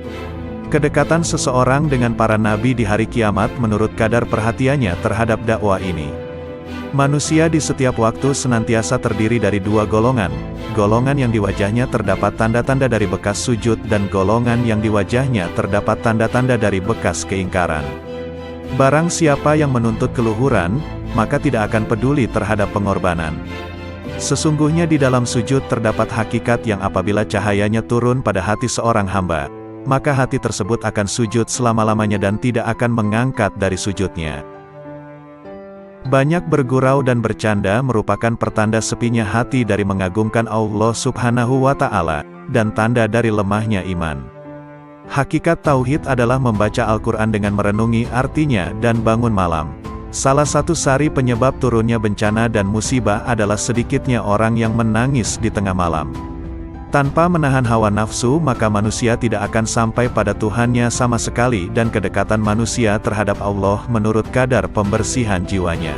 Kedekatan seseorang dengan para nabi di hari kiamat menurut kadar perhatiannya terhadap dakwah ini. Manusia di setiap waktu senantiasa terdiri dari dua golongan, golongan yang di wajahnya terdapat tanda-tanda dari bekas sujud dan golongan yang di wajahnya terdapat tanda-tanda dari bekas keingkaran. Barang siapa yang menuntut keluhuran, maka tidak akan peduli terhadap pengorbanan. Sesungguhnya di dalam sujud terdapat hakikat yang apabila cahayanya turun pada hati seorang hamba, maka hati tersebut akan sujud selama-lamanya dan tidak akan mengangkat dari sujudnya. Banyak bergurau dan bercanda merupakan pertanda sepinya hati dari mengagungkan Allah Subhanahu wa Ta'ala, dan tanda dari lemahnya iman. Hakikat tauhid adalah membaca Al-Quran dengan merenungi artinya dan bangun malam. Salah satu sari penyebab turunnya bencana dan musibah adalah sedikitnya orang yang menangis di tengah malam. Tanpa menahan hawa nafsu maka manusia tidak akan sampai pada Tuhannya sama sekali dan kedekatan manusia terhadap Allah menurut kadar pembersihan jiwanya.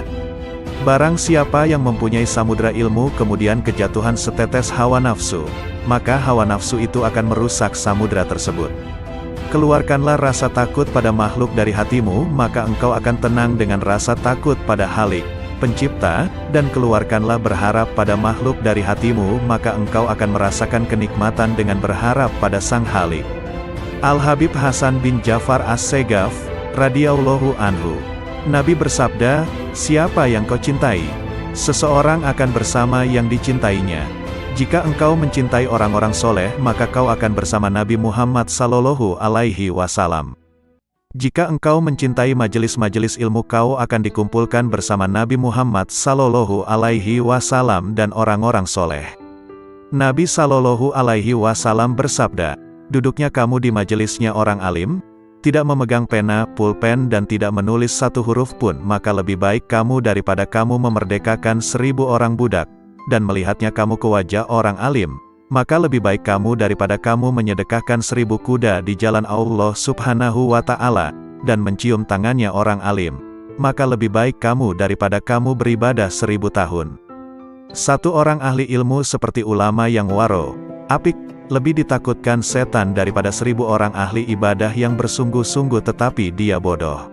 Barang siapa yang mempunyai samudra ilmu kemudian kejatuhan setetes hawa nafsu, maka hawa nafsu itu akan merusak samudra tersebut. Keluarkanlah rasa takut pada makhluk dari hatimu maka engkau akan tenang dengan rasa takut pada Halik, Pencipta, dan keluarkanlah berharap pada makhluk dari hatimu maka engkau akan merasakan kenikmatan dengan berharap pada Sang Halik. Al-Habib Hasan bin Ja'far As-Segaf, radhiyallahu anhu, Nabi bersabda, siapa yang kau cintai? Seseorang akan bersama yang dicintainya. Jika engkau mencintai orang-orang soleh maka kau akan bersama Nabi Muhammad sallallahu alaihi wasallam. Jika engkau mencintai majelis-majelis ilmu kau akan dikumpulkan bersama Nabi Muhammad sallallahu alaihi wasallam dan orang-orang soleh. Nabi sallallahu alaihi wasallam bersabda, duduknya kamu di majelisnya orang alim, tidak memegang pena, pulpen dan tidak menulis satu huruf pun, maka lebih baik kamu daripada kamu memerdekakan 1000 orang budak, dan melihatnya kamu ke wajah orang alim, maka lebih baik kamu daripada kamu menyedekahkan 1000 kuda di jalan Allah Subhanahu wa Ta'ala, dan mencium tangannya orang alim, maka lebih baik kamu daripada kamu beribadah 1000 tahun. Satu orang ahli ilmu seperti ulama yang waro, apik, lebih ditakutkan setan daripada 1000 orang ahli ibadah yang bersungguh-sungguh tetapi dia bodoh.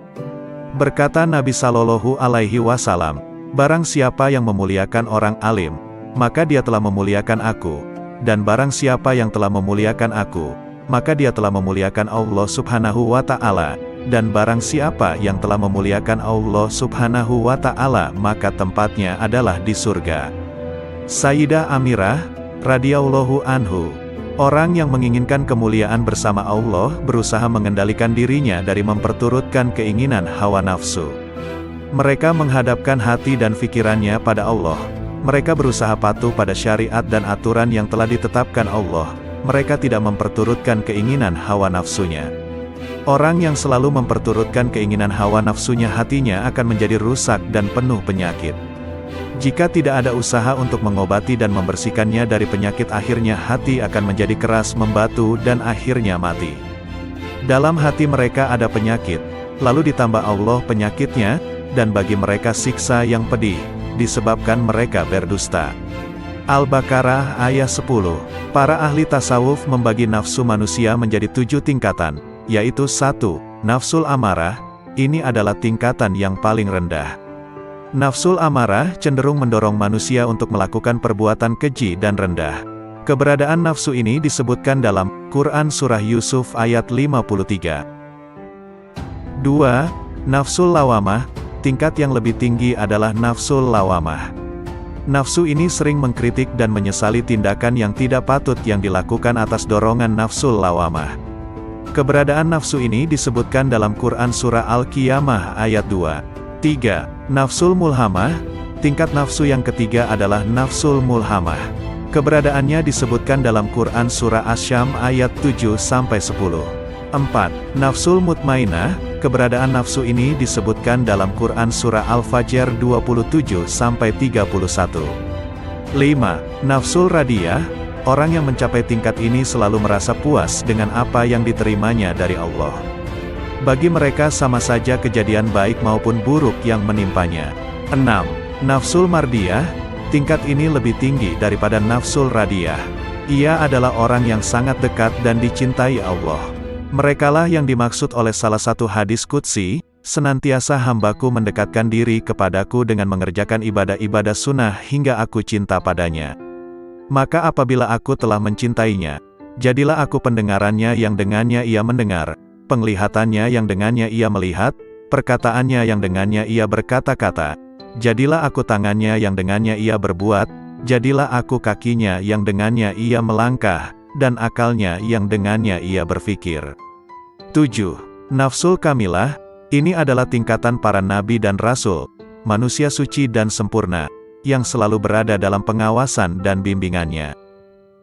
Berkata Nabi Shallallahu Alaihi Wasallam, barang siapa yang memuliakan orang alim, maka dia telah memuliakan aku, dan barang siapa yang telah memuliakan aku, maka dia telah memuliakan Allah Subhanahu wa Ta'ala, dan barang siapa yang telah memuliakan Allah Subhanahu wa Ta'ala, maka tempatnya adalah di surga. Sayyidah Amirah radhiyallahu anhu, orang yang menginginkan kemuliaan bersama Allah berusaha mengendalikan dirinya dari memperturutkan keinginan hawa nafsu. Mereka menghadapkan hati dan pikirannya pada Allah. Mereka berusaha patuh pada syariat dan aturan yang telah ditetapkan Allah. Mereka tidak memperturutkan keinginan hawa nafsunya. Orang yang selalu memperturutkan keinginan hawa nafsunya, hatinya akan menjadi rusak dan penuh penyakit. Jika tidak ada usaha untuk mengobati dan membersihkannya dari penyakit, akhirnya hati akan menjadi keras, membatu dan akhirnya mati. Dalam hati mereka ada penyakit, lalu ditambah Allah penyakitnya, dan bagi mereka siksa yang pedih, disebabkan mereka berdusta. Al-Baqarah ayat 10. Para ahli tasawuf membagi nafsu manusia menjadi 7 tingkatan, yaitu 1. Nafsul amarah, ini adalah tingkatan yang paling rendah. Nafsul amarah cenderung mendorong manusia untuk melakukan perbuatan keji dan rendah. Keberadaan nafsu ini disebutkan dalam Quran Surah Yusuf ayat 53. 2. Nafsul lawamah, tingkat yang lebih tinggi adalah nafsul lawamah. Nafsu ini sering mengkritik dan menyesali tindakan yang tidak patut yang dilakukan atas dorongan nafsul lawamah. Keberadaan nafsu ini disebutkan dalam Quran Surah Al-Qiyamah ayat 2. 3. Nafsul mulhamah, tingkat nafsu yang ketiga adalah nafsul mulhamah. Keberadaannya disebutkan dalam Quran Surah Asy-Syam ayat 7-10. 4. Nafsul mutmainah, keberadaan nafsu ini disebutkan dalam Quran Surah Al-Fajr 27-31. 5. Nafsul radiyah, orang yang mencapai tingkat ini selalu merasa puas dengan apa yang diterimanya dari Allah. Bagi mereka sama saja kejadian baik maupun buruk yang menimpanya. 6. Nafsul mardiyah, tingkat ini lebih tinggi daripada nafsul radiyah. Ia adalah orang yang sangat dekat dan dicintai Allah. Merekalah yang dimaksud oleh salah satu hadis qudsi, senantiasa hambaku mendekatkan diri kepadaku dengan mengerjakan ibadah-ibadah sunnah hingga aku cinta padanya. Maka apabila aku telah mencintainya, jadilah aku pendengarannya yang dengannya ia mendengar, penglihatannya yang dengannya ia melihat, perkataannya yang dengannya ia berkata-kata. Jadilah aku tangannya yang dengannya ia berbuat, jadilah aku kakinya yang dengannya ia melangkah, dan akalnya yang dengannya ia berfikir. 7. Nafsul kamilah, ini adalah tingkatan para nabi dan rasul, manusia suci dan sempurna, yang selalu berada dalam pengawasan dan bimbingannya.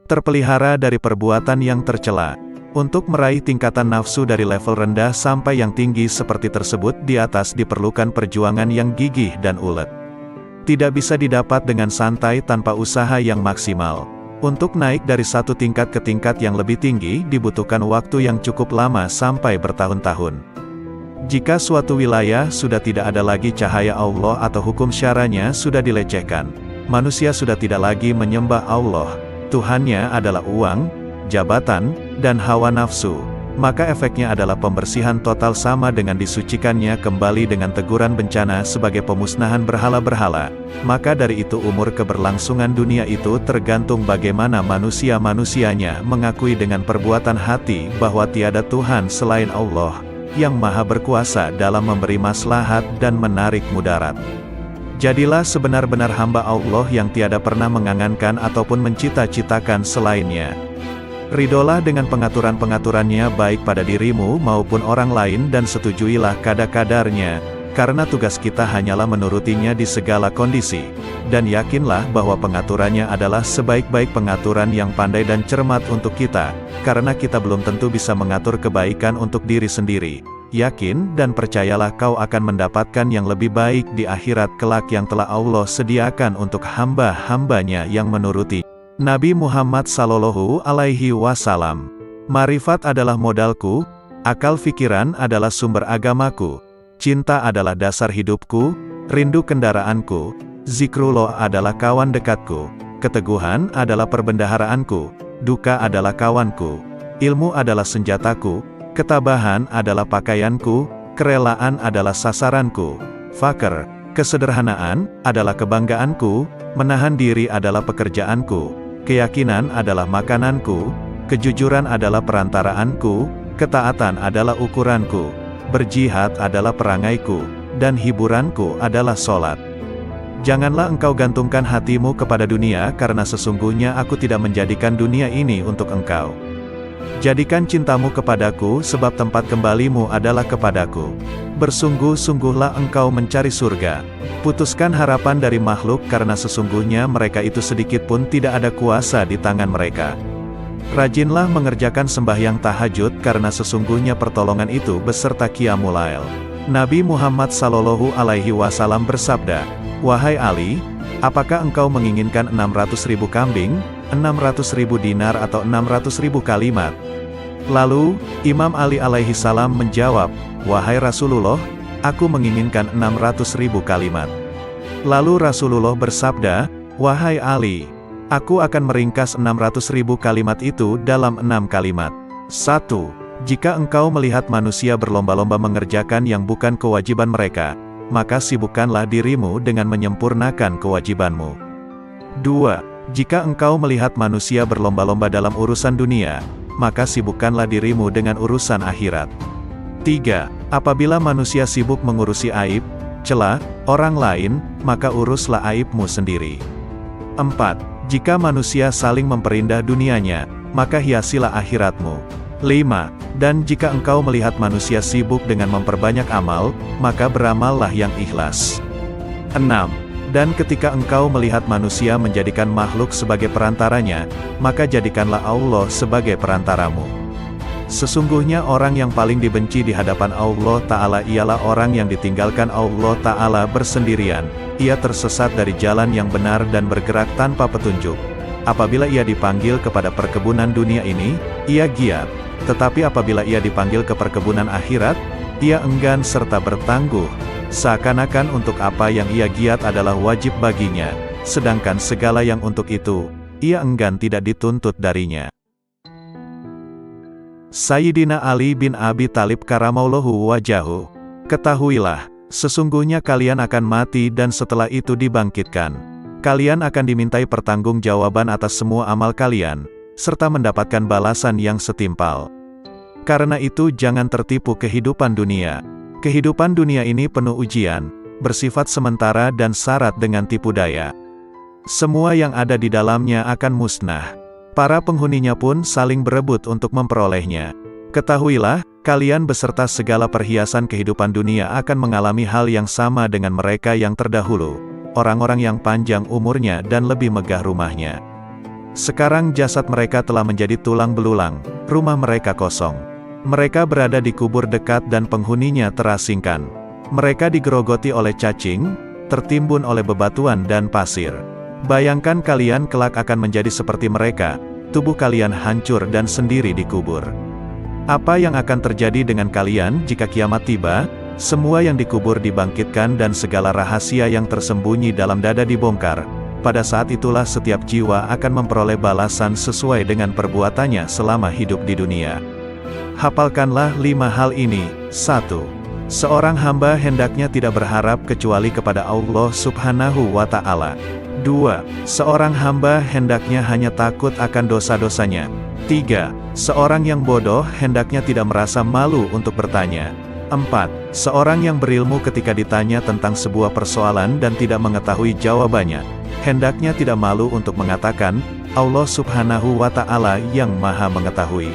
Terpelihara dari perbuatan yang tercela. Untuk meraih tingkatan nafsu dari level rendah sampai yang tinggi seperti tersebut di atas diperlukan perjuangan yang gigih dan ulet. Tidak bisa didapat dengan santai tanpa usaha yang maksimal. Untuk naik dari satu tingkat ke tingkat yang lebih tinggi dibutuhkan waktu yang cukup lama sampai bertahun-tahun. Jika suatu wilayah sudah tidak ada lagi cahaya Allah atau hukum syaranya sudah dilecehkan, manusia sudah tidak lagi menyembah Allah, Tuhannya adalah uang, jabatan, dan hawa nafsu, maka efeknya adalah pembersihan total sama dengan disucikannya kembali dengan teguran bencana sebagai pemusnahan berhala-berhala. Maka dari itu umur keberlangsungan dunia itu tergantung bagaimana manusia-manusianya mengakui dengan perbuatan hati bahwa tiada Tuhan selain Allah, yang maha berkuasa dalam memberi maslahat dan menarik mudarat. Jadilah sebenar-benar hamba Allah yang tiada pernah mengangankan ataupun mencita-citakan selainnya. Ridolah dengan pengaturan-pengaturannya baik pada dirimu maupun orang lain dan setujuilah kadar-kadarnya. karena tugas kita hanyalah menurutinya di segala kondisi. Dan yakinlah bahwa pengaturannya adalah sebaik-baik pengaturan yang pandai dan cermat untuk kita, karena kita belum tentu bisa mengatur kebaikan untuk diri sendiri. Yakin dan percayalah kau akan mendapatkan yang lebih baik di akhirat kelak yang telah Allah sediakan untuk hamba-hambanya yang menuruti. Nabi Muhammad Sallallahu Alaihi Wasallam. Marifat adalah modalku, akal fikiran adalah sumber agamaku, cinta adalah dasar hidupku, rindu kendaraanku, zikrullah adalah kawan dekatku, keteguhan adalah perbendaharaanku, duka adalah kawanku, ilmu adalah senjataku, ketabahan adalah pakaianku, kerelaan adalah sasaranku, fakir, kesederhanaan adalah kebanggaanku, menahan diri adalah pekerjaanku, keyakinan adalah makananku, kejujuran adalah perantaraanku, ketaatan adalah ukuranku, berjihad adalah perangaiku, dan hiburanku adalah sholat. Janganlah engkau gantungkan hatimu kepada dunia karena sesungguhnya aku tidak menjadikan dunia ini untuk engkau. Jadikan cintamu kepadaku sebab tempat kembalimu adalah kepadaku. Bersungguh-sungguhlah engkau mencari surga. Putuskan harapan dari makhluk karena sesungguhnya mereka itu sedikit pun tidak ada kuasa di tangan mereka. Rajinlah mengerjakan sembahyang tahajud karena sesungguhnya pertolongan itu beserta qiyamul lail. Nabi Muhammad Sallallahu Alaihi Wasallam bersabda, "Wahai Ali, apakah engkau menginginkan 600.000 kambing, 600.000 dinar atau 600.000 kalimat?" Lalu, Imam Ali alaihi salam menjawab, "Wahai Rasulullah, aku menginginkan 600.000 kalimat." Lalu Rasulullah bersabda, "Wahai Ali, aku akan meringkas 600.000 kalimat itu dalam 6 kalimat. 1. Jika engkau melihat manusia berlomba-lomba mengerjakan yang bukan kewajiban mereka, maka sibukkanlah dirimu dengan menyempurnakan kewajibanmu. 2. Jika engkau melihat manusia berlomba-lomba dalam urusan dunia, maka sibukkanlah dirimu dengan urusan akhirat. 3. Apabila manusia sibuk mengurusi aib, celah, orang lain, maka uruslah aibmu sendiri. 4. Jika manusia saling memperindah dunianya, maka hiasilah akhiratmu. 5. Dan jika engkau melihat manusia sibuk dengan memperbanyak amal, maka beramallah yang ikhlas. 6. Dan ketika engkau melihat manusia menjadikan makhluk sebagai perantaranya, maka jadikanlah Allah sebagai perantaramu. Sesungguhnya orang yang paling dibenci di hadapan Allah Ta'ala ialah orang yang ditinggalkan Allah Ta'ala bersendirian. Ia tersesat dari jalan yang benar dan bergerak tanpa petunjuk. Apabila ia dipanggil kepada perkebunan dunia ini, ia giat. Tetapi apabila ia dipanggil ke perkebunan akhirat, ia enggan serta bertangguh. Seakan-akan untuk apa yang ia giat adalah wajib baginya, sedangkan segala yang untuk itu, ia enggan tidak dituntut darinya. Sayyidina Ali bin Abi Thalib karamallahu wajahu. Ketahuilah, sesungguhnya kalian akan mati dan setelah itu dibangkitkan. Kalian akan dimintai pertanggungjawaban atas semua amal kalian, serta mendapatkan balasan yang setimpal. Karena itu jangan tertipu kehidupan dunia. Kehidupan dunia ini penuh ujian, bersifat sementara dan syarat dengan tipu daya. Semua yang ada di dalamnya akan musnah. Para penghuninya pun saling berebut untuk memperolehnya. Ketahuilah, kalian beserta segala perhiasan kehidupan dunia akan mengalami hal yang sama dengan mereka yang terdahulu, orang-orang yang panjang umurnya dan lebih megah rumahnya. Sekarang jasad mereka telah menjadi tulang belulang, rumah mereka kosong. Mereka berada di kubur dekat dan penghuninya terasingkan. Mereka digerogoti oleh cacing, tertimbun oleh bebatuan dan pasir. Bayangkan kalian kelak akan menjadi seperti mereka, tubuh kalian hancur dan sendiri dikubur. Apa yang akan terjadi dengan kalian jika kiamat tiba? Semua yang dikubur dibangkitkan dan segala rahasia yang tersembunyi dalam dada dibongkar. Pada saat itulah setiap jiwa akan memperoleh balasan sesuai dengan perbuatannya selama hidup di dunia. Hafalkanlah 5 hal ini. 1. Seorang hamba hendaknya tidak berharap kecuali kepada Allah Subhanahu wa Ta'ala. 2. Seorang hamba hendaknya hanya takut akan dosa-dosanya. 3. Seorang yang bodoh hendaknya tidak merasa malu untuk bertanya. 4. Seorang yang berilmu ketika ditanya tentang sebuah persoalan dan tidak mengetahui jawabannya, hendaknya tidak malu untuk mengatakan, Allah Subhanahu wa Ta'ala yang Maha Mengetahui.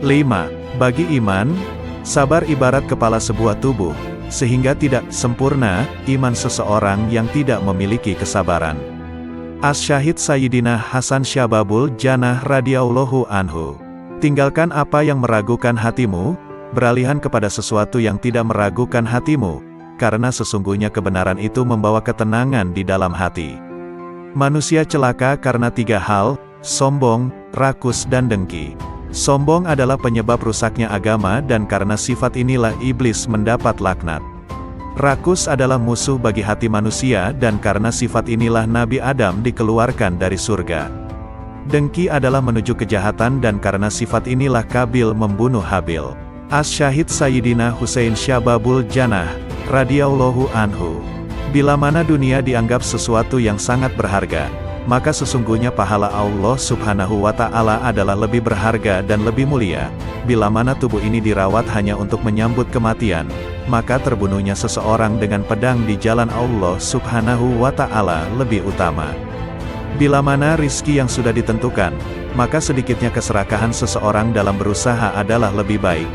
5. Bagi iman, sabar ibarat kepala sebuah tubuh. sehingga tidak sempurna iman seseorang yang tidak memiliki kesabaran. Asy-Syahid Sayyidina Hasan Syababul Jannah radhiyallahu anhu. Tinggalkan apa yang meragukan hatimu, beralihan kepada sesuatu yang tidak meragukan hatimu, karena sesungguhnya kebenaran itu membawa ketenangan di dalam hati. Manusia celaka karena 3 hal, sombong, rakus dan dengki. Sombong adalah penyebab rusaknya agama dan karena sifat inilah iblis mendapat laknat. Rakus adalah musuh bagi hati manusia dan karena sifat inilah Nabi Adam dikeluarkan dari surga. Dengki adalah menuju kejahatan dan karena sifat inilah Kabil membunuh Habil. Asy-Syahid Sayyidina Husain Syababul Jannah radhiyallahu anhu. Bila mana dunia dianggap sesuatu yang sangat berharga, maka sesungguhnya pahala Allah Subhanahu wa Ta'ala adalah lebih berharga dan lebih mulia. Bila mana tubuh ini dirawat hanya untuk menyambut kematian, maka terbunuhnya seseorang dengan pedang di jalan Allah Subhanahu wa Ta'ala lebih utama. Bila mana rizki yang sudah ditentukan, maka sedikitnya keserakahan seseorang dalam berusaha adalah lebih baik.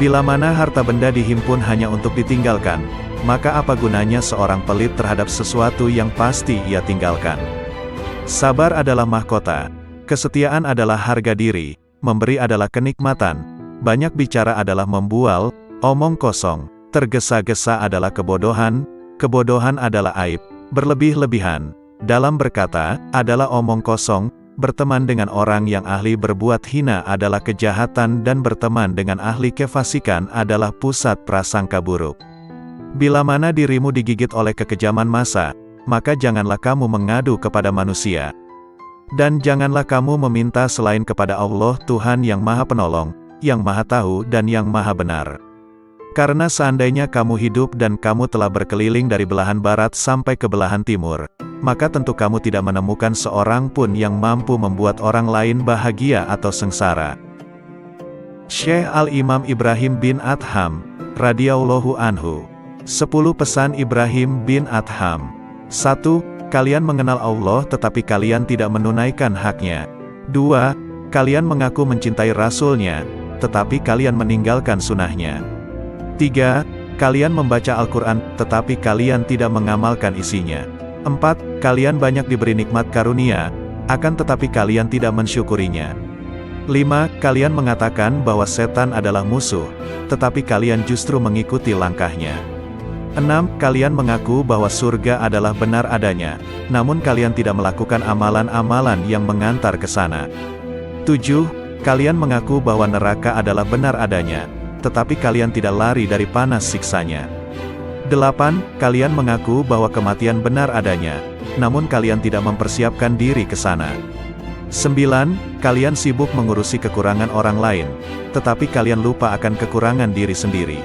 Bila mana harta benda dihimpun hanya untuk ditinggalkan, maka apa gunanya seorang pelit terhadap sesuatu yang pasti ia tinggalkan. Sabar adalah mahkota, kesetiaan adalah harga diri, memberi adalah kenikmatan, banyak bicara adalah membual, omong kosong, tergesa-gesa adalah kebodohan, kebodohan adalah aib, berlebih-lebihan, dalam berkata, adalah omong kosong, berteman dengan orang yang ahli berbuat hina adalah kejahatan dan berteman dengan ahli kefasikan adalah pusat prasangka buruk. Bila mana dirimu digigit oleh kekejaman massa, maka janganlah kamu mengadu kepada manusia. Dan janganlah kamu meminta selain kepada Allah Tuhan yang Maha Penolong, yang Maha Tahu dan yang Maha Benar. Karena seandainya kamu hidup dan kamu telah berkeliling dari belahan barat sampai ke belahan timur, maka tentu kamu tidak menemukan seorang pun yang mampu membuat orang lain bahagia atau sengsara. Syekh Al-Imam Ibrahim bin Adham radhiyallahu anhu. 10 pesan Ibrahim bin Adham. 1. Kalian mengenal Allah tetapi kalian tidak menunaikan haknya. 2. Kalian mengaku mencintai Rasul-Nya, tetapi kalian meninggalkan sunnahnya. 3. Kalian membaca Al-Quran, tetapi kalian tidak mengamalkan isinya. 4. Kalian banyak diberi nikmat karunia, akan tetapi kalian tidak mensyukurinya. 5. Kalian mengatakan bahwa setan adalah musuh, tetapi kalian justru mengikuti langkahnya. 6. Kalian mengaku bahwa surga adalah benar adanya, namun kalian tidak melakukan amalan-amalan yang mengantar ke sana. 7. Kalian mengaku bahwa neraka adalah benar adanya, tetapi kalian tidak lari dari panas siksanya. 8. Kalian mengaku bahwa kematian benar adanya, namun kalian tidak mempersiapkan diri ke sana. 9. Kalian sibuk mengurusi kekurangan orang lain, tetapi kalian lupa akan kekurangan diri sendiri.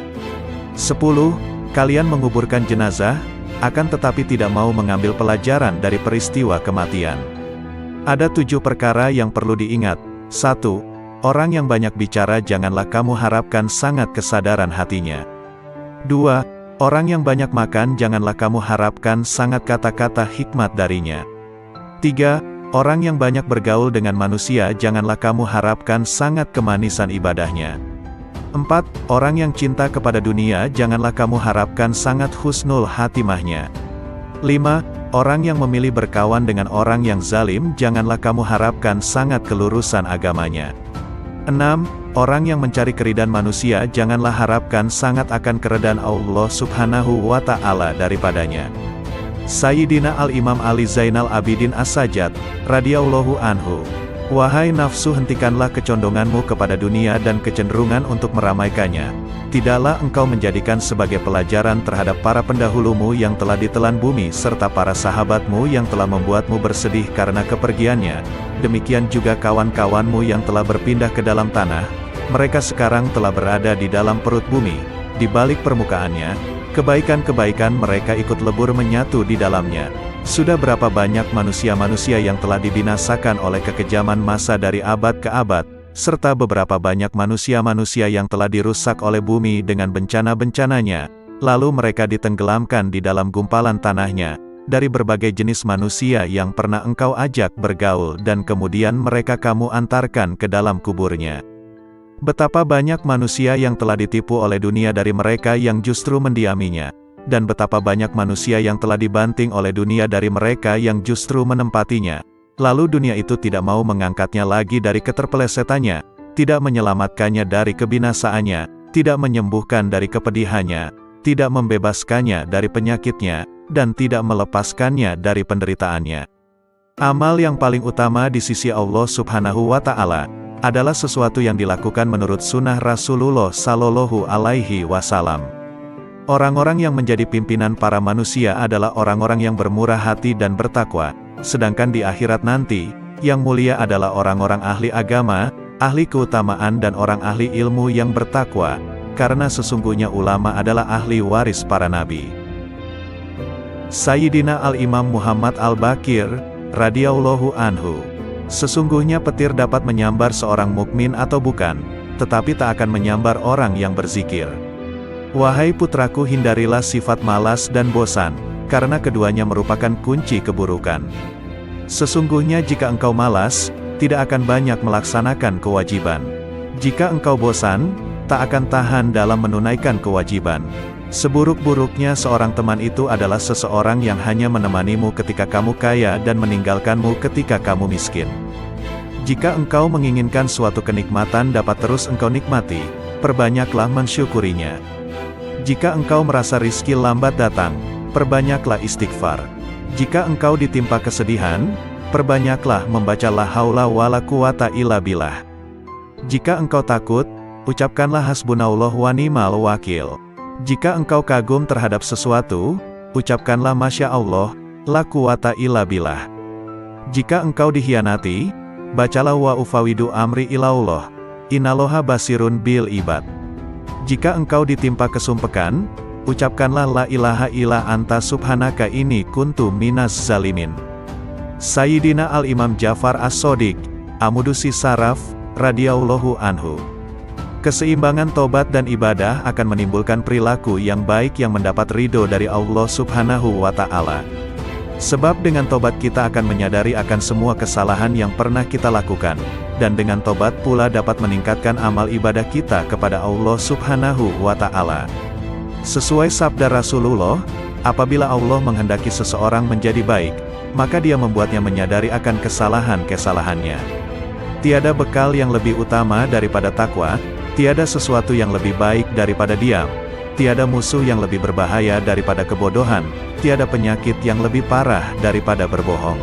10. Kalian menguburkan jenazah, akan tetapi tidak mau mengambil pelajaran dari peristiwa kematian. Ada 7 perkara yang perlu diingat. 1. Orang yang banyak bicara janganlah kamu harapkan sangat kesadaran hatinya. 2. Orang yang banyak makan janganlah kamu harapkan sangat kata-kata hikmat darinya. 3. Orang yang banyak bergaul dengan manusia janganlah kamu harapkan sangat kemanisan ibadahnya. 4. Orang yang cinta kepada dunia janganlah kamu harapkan sangat husnul hatimahnya. 5. Orang yang memilih berkawan dengan orang yang zalim janganlah kamu harapkan sangat kelurusan agamanya. 6. Orang yang mencari keridhaan manusia janganlah harapkan sangat akan keridhaan Allah Subhanahu wa Ta'ala daripadanya. Sayyidina Al-Imam Ali Zainal Abidin As-Sajjad radhiyallahu anhu. Wahai nafsu, hentikanlah kecondonganmu kepada dunia dan kecenderungan untuk meramaikannya. Tidaklah engkau menjadikan sebagai pelajaran terhadap para pendahulumu yang telah ditelan bumi serta para sahabatmu yang telah membuatmu bersedih karena kepergiannya. Demikian juga kawan-kawanmu yang telah berpindah ke dalam tanah. Mereka sekarang telah berada di dalam perut bumi, di balik permukaannya. Kebaikan-kebaikan mereka ikut lebur menyatu di dalamnya. Sudah berapa banyak manusia-manusia yang telah dibinasakan oleh kekejaman massa dari abad ke abad, serta beberapa banyak manusia-manusia yang telah dirusak oleh bumi dengan bencana-bencananya, lalu mereka ditenggelamkan di dalam gumpalan tanahnya, dari berbagai jenis manusia yang pernah engkau ajak bergaul dan kemudian mereka kamu antarkan ke dalam kuburnya. Betapa banyak manusia yang telah ditipu oleh dunia dari mereka yang justru mendiaminya. Dan betapa banyak manusia yang telah dibanting oleh dunia dari mereka yang justru menempatinya. Lalu dunia itu tidak mau mengangkatnya lagi dari keterpelesetannya, tidak menyelamatkannya dari kebinasaannya, tidak menyembuhkan dari kepedihannya, tidak membebaskannya dari penyakitnya, dan tidak melepaskannya dari penderitaannya. Amal yang paling utama di sisi Allah Subhanahu wa Ta'ala adalah sesuatu yang dilakukan menurut sunnah Rasulullah Shallallahu Alaihi Wasallam. Orang-orang yang menjadi pimpinan para manusia adalah orang-orang yang bermurah hati dan bertakwa, sedangkan di akhirat nanti, yang mulia adalah orang-orang ahli agama, ahli keutamaan dan orang ahli ilmu yang bertakwa, karena sesungguhnya ulama adalah ahli waris para nabi. Sayyidina Al-Imam Muhammad Al-Baqir, radhiyallahu anhu. Sesungguhnya petir dapat menyambar seorang mukmin atau bukan, tetapi tak akan menyambar orang yang berzikir. Wahai putraku, hindarilah sifat malas dan bosan, karena keduanya merupakan kunci keburukan. Sesungguhnya jika engkau malas, tidak akan banyak melaksanakan kewajiban. Jika engkau bosan, tak akan tahan dalam menunaikan kewajiban. Seburuk-buruknya seorang teman itu adalah seseorang yang hanya menemanimu ketika kamu kaya dan meninggalkanmu ketika kamu miskin. Jika engkau menginginkan suatu kenikmatan dapat terus engkau nikmati, perbanyaklah mensyukurinya. Jika engkau merasa rizki lambat datang, perbanyaklah istighfar. Jika engkau ditimpa kesedihan, perbanyaklah membaca la haula wala quwata illa billah. Jika engkau takut, ucapkanlah hasbunallah wa ni'mal wakil. Jika engkau kagum terhadap sesuatu, ucapkanlah masya Allah, la quwata illa billah. Jika engkau dikhianati, bacalah wa ufawidu amri ilallah, innallaha basirun bil ibad. Jika engkau ditimpa kesumpekan, ucapkanlah la ilaha illa anta subhanaka inni kuntu minas zalimin. Sayyidina Al-Imam Ja'far As-Shadiq, Amudusi Saraf, radhiyallahu anhu. Keseimbangan tobat dan ibadah akan menimbulkan perilaku yang baik yang mendapat ridho dari Allah Subhanahu wa Ta'ala. Sebab dengan tobat kita akan menyadari akan semua kesalahan yang pernah kita lakukan, dan dengan tobat pula dapat meningkatkan amal ibadah kita kepada Allah Subhanahu wa Ta'ala. Sesuai sabda Rasulullah, apabila Allah menghendaki seseorang menjadi baik, maka Dia membuatnya menyadari akan kesalahan-kesalahannya. Tiada bekal yang lebih utama daripada takwa, tiada sesuatu yang lebih baik daripada diam, tiada musuh yang lebih berbahaya daripada kebodohan, tiada penyakit yang lebih parah daripada berbohong.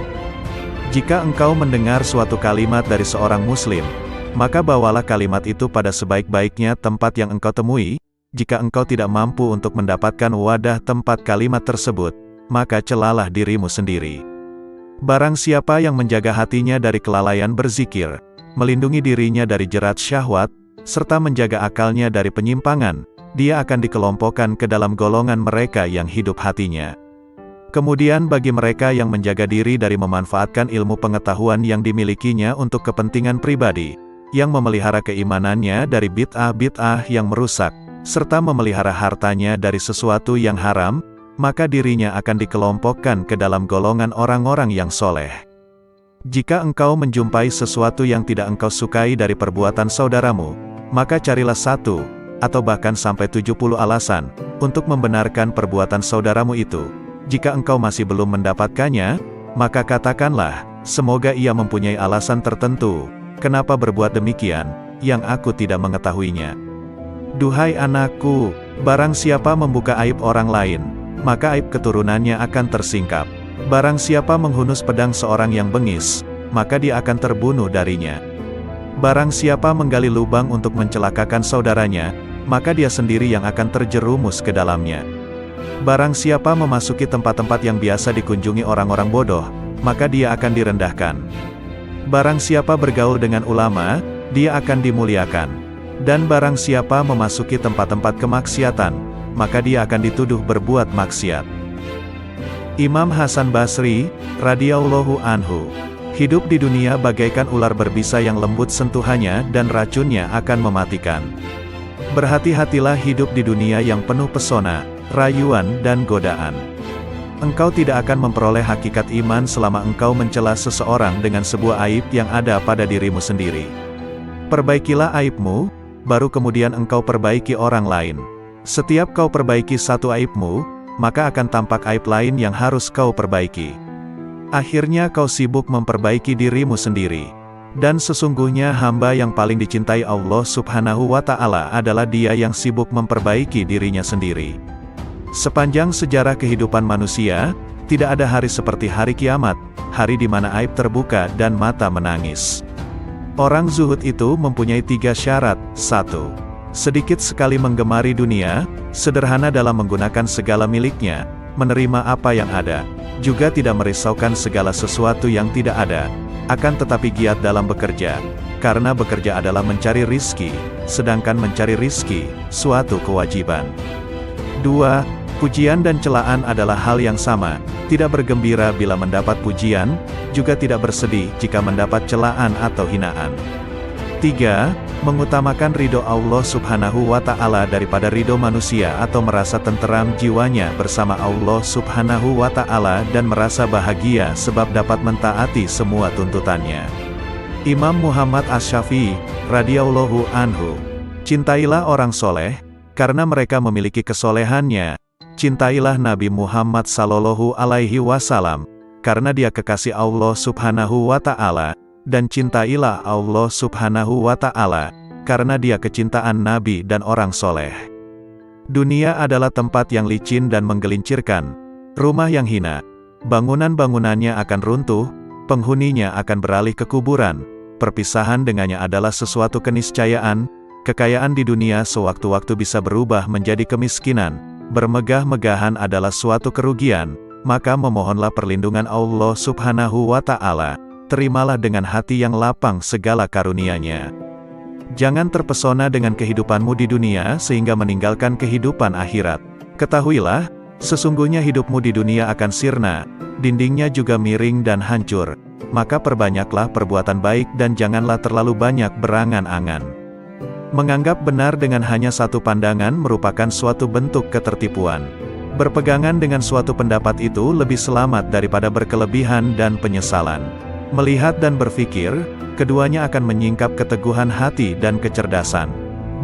Jika engkau mendengar suatu kalimat dari seorang muslim, maka bawalah kalimat itu pada sebaik-baiknya tempat yang engkau temui. Jika engkau tidak mampu untuk mendapatkan wadah tempat kalimat tersebut, maka celalah dirimu sendiri. Barang siapa yang menjaga hatinya dari kelalaian berzikir, melindungi dirinya dari jerat syahwat, serta menjaga akalnya dari penyimpangan, dia akan dikelompokkan ke dalam golongan mereka yang hidup hatinya. Kemudian bagi mereka yang menjaga diri dari memanfaatkan ilmu pengetahuan yang dimilikinya untuk kepentingan pribadi, yang memelihara keimanannya dari bid'ah-bid'ah yang merusak, serta memelihara hartanya dari sesuatu yang haram, maka dirinya akan dikelompokkan ke dalam golongan orang-orang yang soleh. Jika engkau menjumpai sesuatu yang tidak engkau sukai dari perbuatan saudaramu, maka carilah satu, atau bahkan sampai 70 alasan, untuk membenarkan perbuatan saudaramu itu. Jika engkau masih belum mendapatkannya, maka katakanlah, semoga ia mempunyai alasan tertentu, kenapa berbuat demikian, yang aku tidak mengetahuinya. Duhai anakku, barang siapa membuka aib orang lain, maka aib keturunannya akan tersingkap. Barang siapa menghunus pedang seorang yang bengis, maka dia akan terbunuh darinya. Barang siapa menggali lubang untuk mencelakakan saudaranya, maka dia sendiri yang akan terjerumus ke dalamnya. Barang siapa memasuki tempat-tempat yang biasa dikunjungi orang-orang bodoh, maka dia akan direndahkan. Barang siapa bergaul dengan ulama, dia akan dimuliakan. Dan barang siapa memasuki tempat-tempat kemaksiatan, maka dia akan dituduh berbuat maksiat. Imam Hasan Basri, radhiyallahu anhu. Hidup di dunia bagaikan ular berbisa yang lembut sentuhannya dan racunnya akan mematikan. Berhati-hatilah hidup di dunia yang penuh pesona, rayuan dan godaan. Engkau tidak akan memperoleh hakikat iman selama engkau mencela seseorang dengan sebuah aib yang ada pada dirimu sendiri. Perbaikilah aibmu, baru kemudian engkau perbaiki orang lain. Setiap kau perbaiki satu aibmu, maka akan tampak aib lain yang harus kau perbaiki. Akhirnya kau sibuk memperbaiki dirimu sendiri. Dan sesungguhnya hamba yang paling dicintai Allah Subhanahu wa Ta'ala adalah dia yang sibuk memperbaiki dirinya sendiri. Sepanjang sejarah kehidupan manusia, tidak ada hari seperti hari kiamat, hari di mana aib terbuka dan mata menangis. Orang zuhud itu mempunyai 3 syarat. 1. Sedikit sekali menggemari dunia, sederhana dalam menggunakan segala miliknya, menerima apa yang ada, juga tidak merisaukan segala sesuatu yang tidak ada, akan tetapi giat dalam bekerja, karena bekerja adalah mencari rizki, sedangkan mencari rizki, suatu kewajiban. 2. Pujian dan celaan adalah hal yang sama, tidak bergembira bila mendapat pujian, juga tidak bersedih jika mendapat celaan atau hinaan. 3. Mengutamakan ridho Allah Subhanahu wa Ta'ala daripada ridho manusia atau merasa tenteram jiwanya bersama Allah Subhanahu wa Ta'ala dan merasa bahagia sebab dapat mentaati semua tuntutannya. Imam Muhammad Asy-Syafi'i, radhiyallahu anhu. Cintailah orang soleh, karena mereka memiliki kesolehannya. Cintailah Nabi Muhammad sallallahu alaihi wasallam, karena dia kekasih Allah Subhanahu wa Ta'ala. Dan cintailah Allah Subhanahu wa Ta'ala, karena dia kecintaan Nabi dan orang soleh. Dunia adalah tempat yang licin dan menggelincirkan, rumah yang hina, bangunan-bangunannya akan runtuh, penghuninya akan beralih ke kuburan, perpisahan dengannya adalah sesuatu keniscayaan, kekayaan di dunia sewaktu-waktu bisa berubah menjadi kemiskinan, bermegah-megahan adalah suatu kerugian, maka memohonlah perlindungan Allah Subhanahu wa Ta'ala. Terimalah dengan hati yang lapang segala karunia-Nya. Jangan terpesona dengan kehidupanmu di dunia sehingga meninggalkan kehidupan akhirat. Ketahuilah, sesungguhnya hidupmu di dunia akan sirna, dindingnya juga miring dan hancur. Maka perbanyaklah perbuatan baik dan janganlah terlalu banyak berangan-angan. Menganggap benar dengan hanya satu pandangan merupakan suatu bentuk ketertipuan. Berpegangan dengan suatu pendapat itu lebih selamat daripada berkelebihan dan penyesalan. Melihat dan berpikir, keduanya akan menyingkap keteguhan hati dan kecerdasan.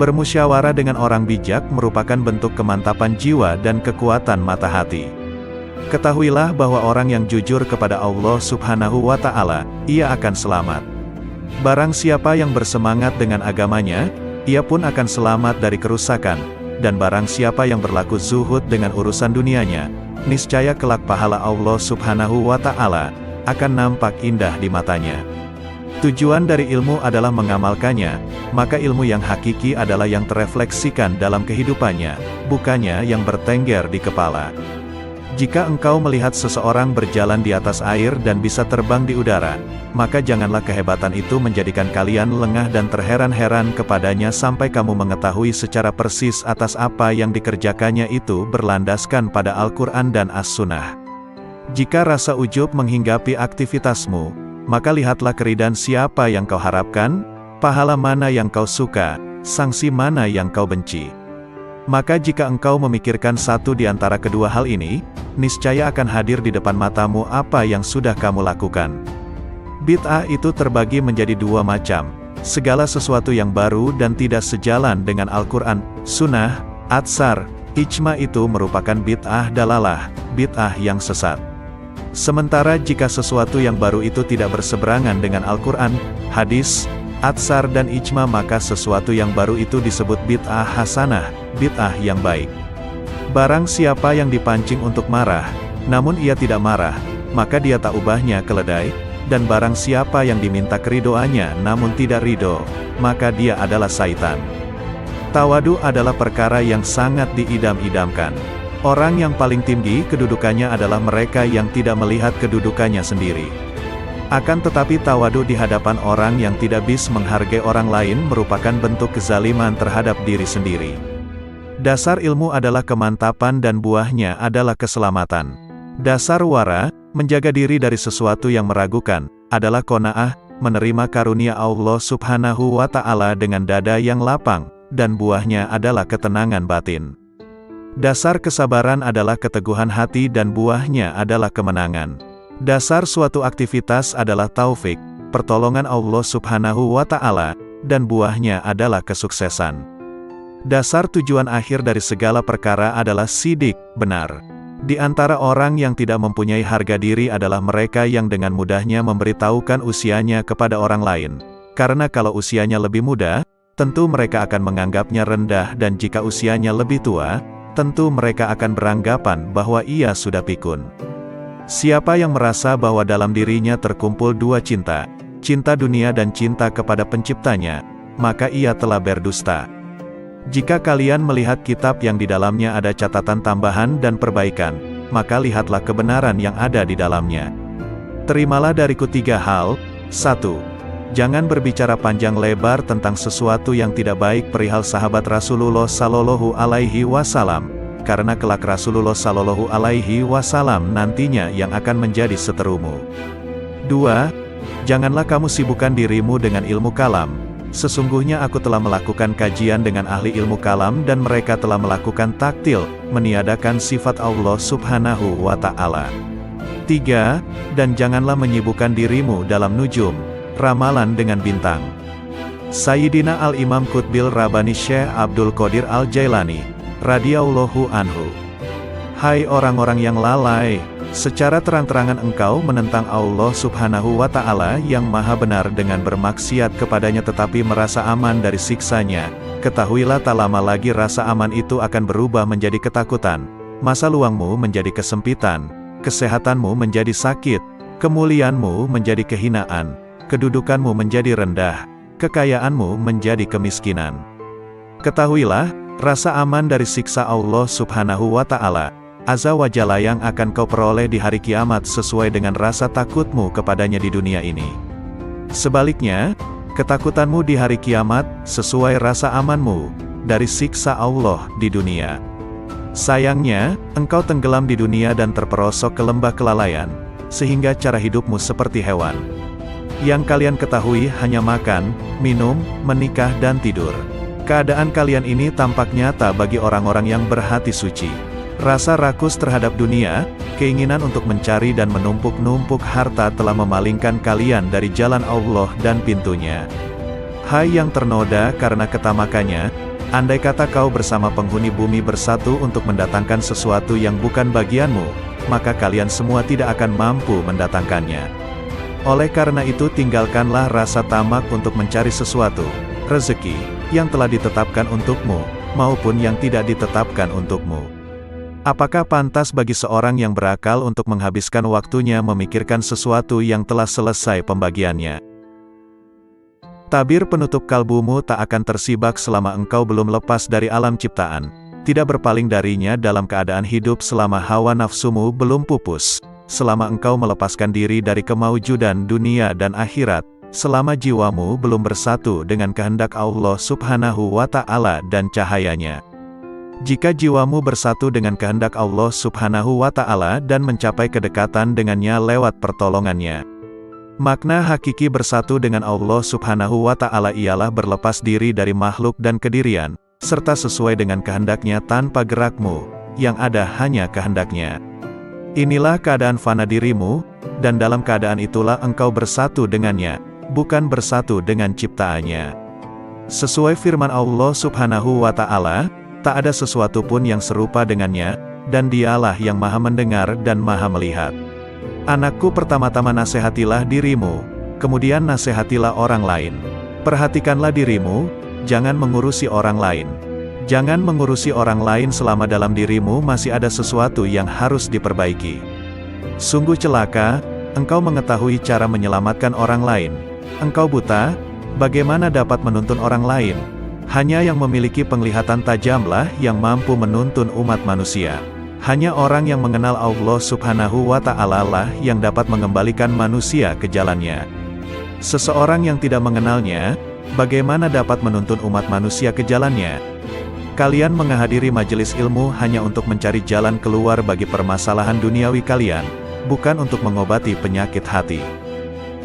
Bermusyawarah dengan orang bijak merupakan bentuk kemantapan jiwa dan kekuatan mata hati. Ketahuilah bahwa orang yang jujur kepada Allah Subhanahu wa Ta'ala, ia akan selamat. Barang siapa yang bersemangat dengan agamanya, ia pun akan selamat dari kerusakan. Dan barang siapa yang berlaku zuhud dengan urusan dunianya, niscaya kelak pahala Allah Subhanahu wa Ta'ala akan nampak indah di matanya. Tujuan dari ilmu adalah mengamalkannya, maka ilmu yang hakiki adalah yang terefleksikan dalam kehidupannya, bukannya yang bertengger di kepala. Jika engkau melihat seseorang berjalan di atas air dan bisa terbang di udara, maka janganlah kehebatan itu menjadikan kalian lengah dan terheran-heran kepadanya sampai kamu mengetahui secara persis atas apa yang dikerjakannya itu berlandaskan pada Al-Quran dan As-Sunnah. Jika rasa ujub menghinggapi aktivitasmu, maka lihatlah keridhaan siapa yang kau harapkan, pahala mana yang kau suka, sanksi mana yang kau benci. Maka jika engkau memikirkan satu di antara kedua hal ini, niscaya akan hadir di depan matamu apa yang sudah kamu lakukan. Bid'ah itu terbagi menjadi 2 macam, segala sesuatu yang baru dan tidak sejalan dengan Al-Quran, Sunnah, Atsar, Ijma itu merupakan bid'ah dalalah, bid'ah yang sesat. Sementara jika sesuatu yang baru itu tidak berseberangan dengan Al-Quran, hadis, atsar dan ijma maka sesuatu yang baru itu disebut bid'ah hasanah, bid'ah yang baik. Barang siapa yang dipancing untuk marah, namun ia tidak marah, maka dia tak ubahnya keledai, dan barang siapa yang diminta keridoannya namun tidak ridho, maka dia adalah syaitan. Tawadu adalah perkara yang sangat diidam-idamkan. Orang yang paling tinggi kedudukannya adalah mereka yang tidak melihat kedudukannya sendiri. Akan tetapi tawadu di hadapan orang yang tidak bisa menghargai orang lain merupakan bentuk kezaliman terhadap diri sendiri. Dasar ilmu adalah kemantapan dan buahnya adalah keselamatan. Dasar wara, menjaga diri dari sesuatu yang meragukan, adalah qanaah, menerima karunia Allah Subhanahu wa Ta'ala dengan dada yang lapang, dan buahnya adalah ketenangan batin. Dasar kesabaran adalah keteguhan hati dan buahnya adalah kemenangan. Dasar suatu aktivitas adalah taufik, pertolongan Allah Subhanahu wa Ta'ala, dan buahnya adalah kesuksesan. Dasar tujuan akhir dari segala perkara adalah sidik, benar. Di antara orang yang tidak mempunyai harga diri adalah mereka yang dengan mudahnya memberitahukan usianya kepada orang lain. Karena kalau usianya lebih muda, tentu mereka akan menganggapnya rendah, dan jika usianya lebih tua, tentu mereka akan beranggapan bahwa ia sudah pikun. Siapa yang merasa bahwa dalam dirinya terkumpul dua cinta, cinta dunia dan cinta kepada penciptanya, maka ia telah berdusta. Jika kalian melihat kitab yang di dalamnya ada catatan tambahan dan perbaikan, maka lihatlah kebenaran yang ada di dalamnya. Terimalah dariku 3 hal. 1. Jangan berbicara panjang lebar tentang sesuatu yang tidak baik perihal sahabat Rasulullah Shallallahu Alaihi Wasallam, karena kelak Rasulullah Shallallahu Alaihi Wasallam nantinya yang akan menjadi seterumu. 2. Janganlah kamu sibukkan dirimu dengan ilmu kalam. Sesungguhnya aku telah melakukan kajian dengan ahli ilmu kalam dan mereka telah melakukan taktil, meniadakan sifat Allah Subhanahu wa Ta'ala. 3. Dan janganlah menyibukkan dirimu dalam nujum, ramalan dengan bintang. Sayyidina Al-Imam Qutbil Rabbani Syekh Abdul Qadir Al-Jailani, radhiyallahu anhu. Hai orang-orang yang lalai, secara terang-terangan engkau menentang Allah Subhanahu wa Ta'ala yang maha benar dengan bermaksiat kepadanya tetapi merasa aman dari siksanya. Ketahuilah tak lama lagi rasa aman itu akan berubah menjadi ketakutan, masa luangmu menjadi kesempitan, kesehatanmu menjadi sakit, kemuliaanmu menjadi kehinaan, kedudukanmu menjadi rendah, kekayaanmu menjadi kemiskinan. Ketahuilah, rasa aman dari siksa Allah Subhanahu wa Ta'ala Azza wa Jalla yang akan kau peroleh di hari kiamat sesuai dengan rasa takutmu kepadanya di dunia ini. Sebaliknya, ketakutanmu di hari kiamat sesuai rasa amanmu dari siksa Allah di dunia. Sayangnya, engkau tenggelam di dunia dan terperosok ke lembah kelalaian, sehingga cara hidupmu seperti hewan. Yang kalian ketahui hanya makan, minum, menikah dan tidur. Keadaan kalian ini tampak nyata bagi orang-orang yang berhati suci. Rasa rakus terhadap dunia, keinginan untuk mencari dan menumpuk-numpuk harta telah memalingkan kalian dari jalan Allah dan pintunya. Hai yang ternoda karena ketamakannya, andai kata kau bersama penghuni bumi bersatu untuk mendatangkan sesuatu yang bukan bagianmu, maka kalian semua tidak akan mampu mendatangkannya. Oleh karena itu tinggalkanlah rasa tamak untuk mencari sesuatu, rezeki, yang telah ditetapkan untukmu, maupun yang tidak ditetapkan untukmu. Apakah pantas bagi seorang yang berakal untuk menghabiskan waktunya memikirkan sesuatu yang telah selesai pembagiannya? Tabir penutup kalbumu tak akan tersibak selama engkau belum lepas dari alam ciptaan, tidak berpaling darinya dalam keadaan hidup selama hawa nafsumu belum pupus. Selama engkau melepaskan diri dari kemaujudan dunia dan akhirat, selama jiwamu belum bersatu dengan kehendak Allah Subhanahu wa Ta'ala dan cahayanya. Jika jiwamu bersatu dengan kehendak Allah Subhanahu wa Ta'ala dan mencapai kedekatan dengannya lewat pertolongannya, makna hakiki bersatu dengan Allah Subhanahu wa Ta'ala ialah berlepas diri dari makhluk dan kedirian, serta sesuai dengan kehendaknya tanpa gerakmu, yang ada hanya kehendaknya. Inilah keadaan fana dirimu, dan dalam keadaan itulah engkau bersatu dengannya, bukan bersatu dengan ciptaannya. Sesuai firman Allah Subhanahu wa Ta'ala, tak ada sesuatu pun yang serupa dengannya, dan dialah yang maha mendengar dan maha melihat. Anakku, pertama-tama nasihatilah dirimu, kemudian nasihatilah orang lain. Perhatikanlah dirimu, jangan mengurusi orang lain. Jangan mengurusi orang lain selama dalam dirimu masih ada sesuatu yang harus diperbaiki. Sungguh celaka, engkau mengetahui cara menyelamatkan orang lain. Engkau buta, bagaimana dapat menuntun orang lain? Hanya yang memiliki penglihatan tajamlah yang mampu menuntun umat manusia. Hanya orang yang mengenal Allah Subhanahu wa Ta'ala lah yang dapat mengembalikan manusia ke jalannya. Seseorang yang tidak mengenalnya, bagaimana dapat menuntun umat manusia ke jalannya? Kalian menghadiri majelis ilmu hanya untuk mencari jalan keluar bagi permasalahan duniawi kalian, bukan untuk mengobati penyakit hati.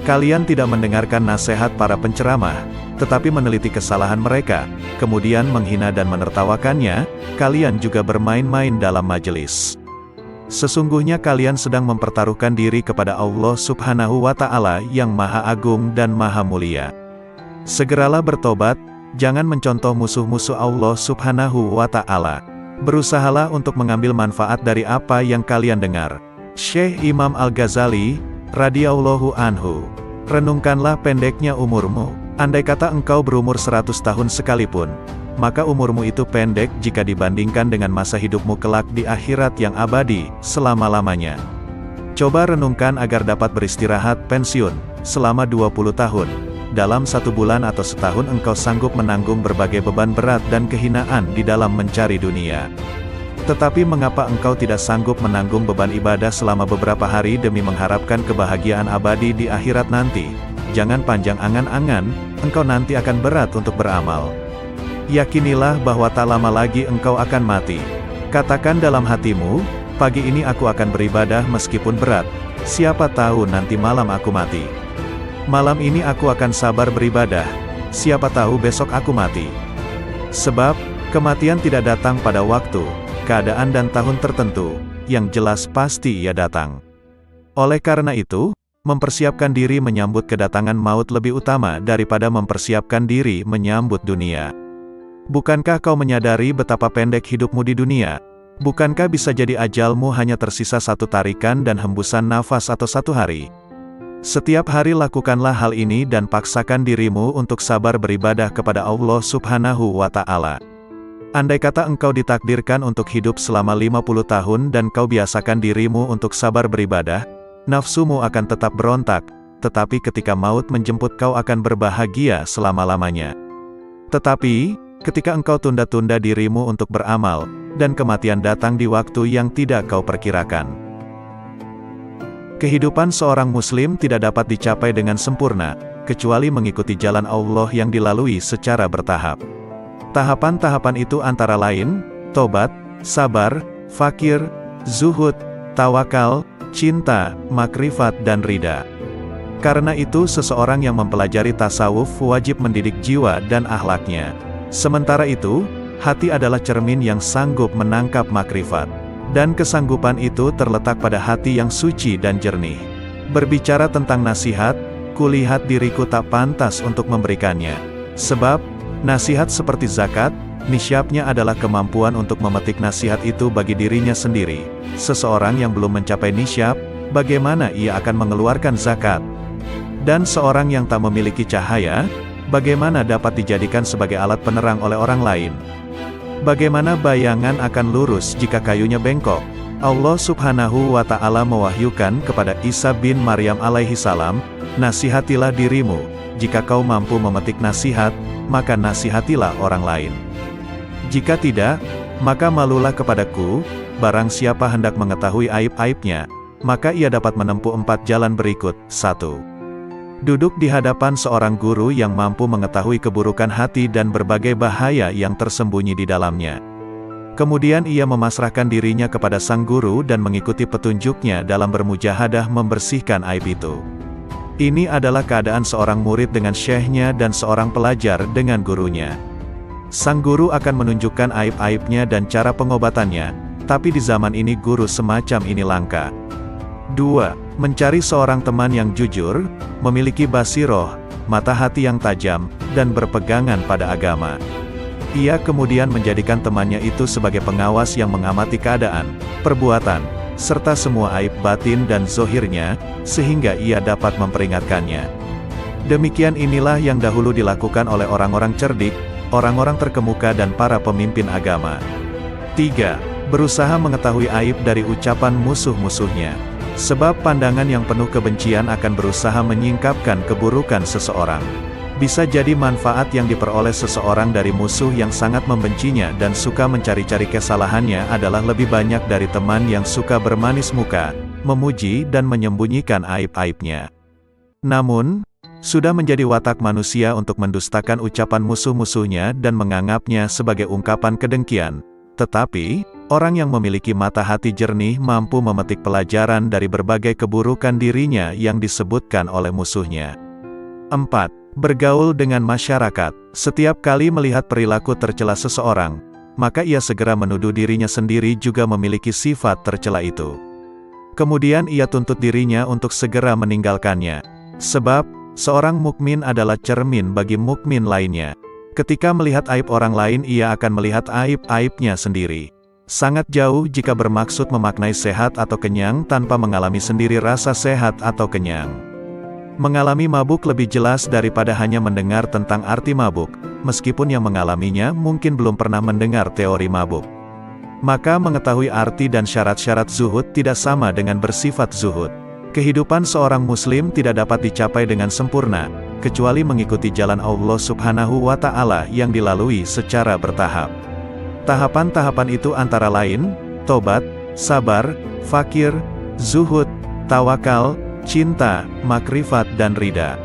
Kalian tidak mendengarkan nasihat para penceramah, tetapi meneliti kesalahan mereka, kemudian menghina dan menertawakannya. Kalian juga bermain-main dalam majelis. Sesungguhnya kalian sedang mempertaruhkan diri kepada Allah Subhanahu wa Ta'ala yang Maha Agung dan Maha Mulia. Segeralah bertobat, jangan mencontoh musuh-musuh Allah Subhanahu wa Ta'ala. Berusahalah untuk mengambil manfaat dari apa yang kalian dengar. Syekh Imam Al-Ghazali, radhiyallahu anhu. Renungkanlah pendeknya umurmu. Andai kata engkau berumur 100 tahun sekalipun, maka umurmu itu pendek jika dibandingkan dengan masa hidupmu kelak di akhirat yang abadi, selama-lamanya. Coba renungkan agar dapat beristirahat pensiun selama 20 tahun. Dalam 1 bulan atau setahun engkau sanggup menanggung berbagai beban berat dan kehinaan di dalam mencari dunia. Tetapi mengapa engkau tidak sanggup menanggung beban ibadah selama beberapa hari demi mengharapkan kebahagiaan abadi di akhirat nanti? Jangan panjang angan-angan, engkau nanti akan berat untuk beramal. Yakinilah bahwa tak lama lagi engkau akan mati. Katakan dalam hatimu, pagi ini aku akan beribadah meskipun berat. Siapa tahu nanti malam aku mati. Malam ini aku akan sabar beribadah. Siapa tahu besok aku mati. Sebab, kematian tidak datang pada waktu, keadaan dan tahun tertentu, yang jelas pasti ia datang. Oleh karena itu, mempersiapkan diri menyambut kedatangan maut lebih utama daripada mempersiapkan diri menyambut dunia. Bukankah kau menyadari betapa pendek hidupmu di dunia? Bukankah bisa jadi ajalmu hanya tersisa 1 tarikan dan hembusan nafas atau 1 hari? Setiap hari lakukanlah hal ini dan paksakan dirimu untuk sabar beribadah kepada Allah Subhanahu wa Ta'ala. Andai kata engkau ditakdirkan untuk hidup selama 50 tahun dan kau biasakan dirimu untuk sabar beribadah, nafsumu akan tetap berontak, tetapi ketika maut menjemput kau akan berbahagia selama-lamanya. Tetapi, ketika engkau tunda-tunda dirimu untuk beramal, dan kematian datang di waktu yang tidak kau perkirakan. Kehidupan seorang muslim tidak dapat dicapai dengan sempurna, kecuali mengikuti jalan Allah yang dilalui secara bertahap. Tahapan-tahapan itu antara lain, tobat, sabar, fakir, zuhud, tawakal, cinta, makrifat dan ridha. Karena itu seseorang yang mempelajari tasawuf wajib mendidik jiwa dan akhlaknya. Sementara itu, hati adalah cermin yang sanggup menangkap makrifat. Dan kesanggupan itu terletak pada hati yang suci dan jernih. Berbicara tentang nasihat, kulihat diriku tak pantas untuk memberikannya. Sebab, nasihat seperti zakat, nisyabnya adalah kemampuan untuk memetik nasihat itu bagi dirinya sendiri. Seseorang yang belum mencapai nisyab, bagaimana ia akan mengeluarkan zakat? Dan seorang yang tak memiliki cahaya, bagaimana dapat dijadikan sebagai alat penerang oleh orang lain? Bagaimana bayangan akan lurus jika kayunya bengkok? Allah Subhanahu wa Ta'ala mewahyukan kepada Isa bin Maryam alaihi salam, nasihatilah dirimu, jika kau mampu memetik nasihat, maka nasihatilah orang lain. Jika tidak, maka malulah kepadaku, barang siapa hendak mengetahui aib-aibnya, maka ia dapat menempuh 4 jalan berikut. 1. Duduk di hadapan seorang guru yang mampu mengetahui keburukan hati dan berbagai bahaya yang tersembunyi di dalamnya. Kemudian ia memasrahkan dirinya kepada sang guru dan mengikuti petunjuknya dalam bermujahadah membersihkan aib itu. Ini adalah keadaan seorang murid dengan syekhnya dan seorang pelajar dengan gurunya. Sang guru akan menunjukkan aib-aibnya dan cara pengobatannya, tapi di zaman ini guru semacam ini langka. 2. Mencari seorang teman yang jujur, memiliki basiroh, mata hati yang tajam, dan berpegangan pada agama. Ia kemudian menjadikan temannya itu sebagai pengawas yang mengamati keadaan, perbuatan, serta semua aib batin dan zohirnya, sehingga ia dapat memperingatkannya. Demikian inilah yang dahulu dilakukan oleh orang-orang cerdik, orang-orang terkemuka dan para pemimpin agama. 3. Berusaha mengetahui aib dari ucapan musuh-musuhnya. Sebab pandangan yang penuh kebencian akan berusaha menyingkapkan keburukan seseorang. Bisa jadi manfaat yang diperoleh seseorang dari musuh yang sangat membencinya dan suka mencari-cari kesalahannya adalah lebih banyak dari teman yang suka bermanis muka, memuji dan menyembunyikan aib-aibnya. Namun, sudah menjadi watak manusia untuk mendustakan ucapan musuh-musuhnya dan menganggapnya sebagai ungkapan kedengkian. Tetapi, orang yang memiliki mata hati jernih mampu memetik pelajaran dari berbagai keburukan dirinya yang disebutkan oleh musuhnya. 4. Bergaul dengan masyarakat. Setiap kali melihat perilaku tercela seseorang, maka ia segera menuduh dirinya sendiri juga memiliki sifat tercela itu. Kemudian ia tuntut dirinya untuk segera meninggalkannya. Sebab, Seorang mukmin adalah cermin bagi mukmin lainnya. Ketika melihat aib orang lain, ia akan melihat aib-aibnya sendiri. Sangat jauh jika bermaksud memaknai sehat atau kenyang tanpa mengalami sendiri rasa sehat atau kenyang. Mengalami mabuk lebih jelas daripada hanya mendengar tentang arti mabuk, meskipun yang mengalaminya mungkin belum pernah mendengar teori mabuk. Maka mengetahui arti dan syarat-syarat zuhud tidak sama dengan bersifat zuhud. Kehidupan seorang muslim tidak dapat dicapai dengan sempurna, kecuali mengikuti jalan Allah Subhanahu wa Ta'ala yang dilalui secara bertahap. Tahapan-tahapan itu antara lain, tobat, sabar, fakir, zuhud, tawakal, cinta, makrifat dan ridha.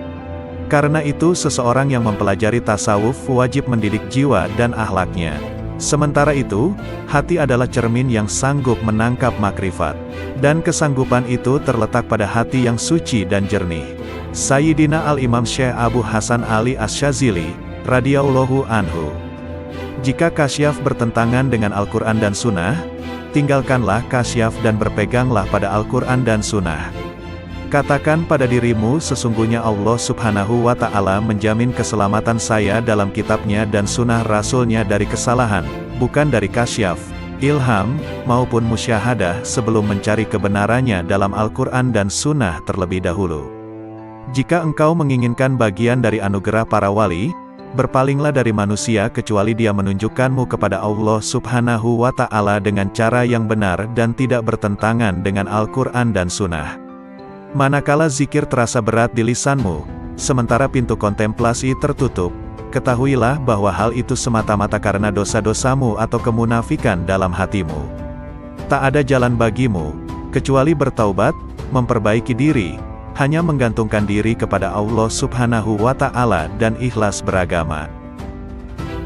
Karena itu seseorang yang mempelajari tasawuf wajib mendidik jiwa dan akhlaknya. Sementara itu, hati adalah cermin yang sanggup menangkap makrifat. Dan kesanggupan itu terletak pada hati yang suci dan jernih. Sayyidina Al-Imam Syekh Abu Hasan Ali Asy-Syadzili, radhiyallahu anhu. Jika kasyaf bertentangan dengan Al-Quran dan Sunnah, tinggalkanlah kasyaf dan berpeganglah pada Al-Quran dan Sunnah. Katakan pada dirimu, sesungguhnya Allah Subhanahu wa Ta'ala menjamin keselamatan saya dalam kitabnya dan sunnah Rasulnya dari kesalahan, bukan dari kasyaf, ilham, maupun musyahadah sebelum mencari kebenarannya dalam Al-Quran dan Sunnah terlebih dahulu. Jika engkau menginginkan bagian dari anugerah para wali, berpalinglah dari manusia kecuali dia menunjukkanmu kepada Allah Subhanahu wa Ta'ala dengan cara yang benar dan tidak bertentangan dengan Al-Quran dan Sunnah. Manakala zikir terasa berat di lisanmu, sementara pintu kontemplasi tertutup, ketahuilah bahwa hal itu semata-mata karena dosa-dosamu atau kemunafikan dalam hatimu. Tak ada jalan bagimu, kecuali bertaubat, memperbaiki diri, hanya menggantungkan diri kepada Allah Subhanahu wa Ta'ala dan ikhlas beragama.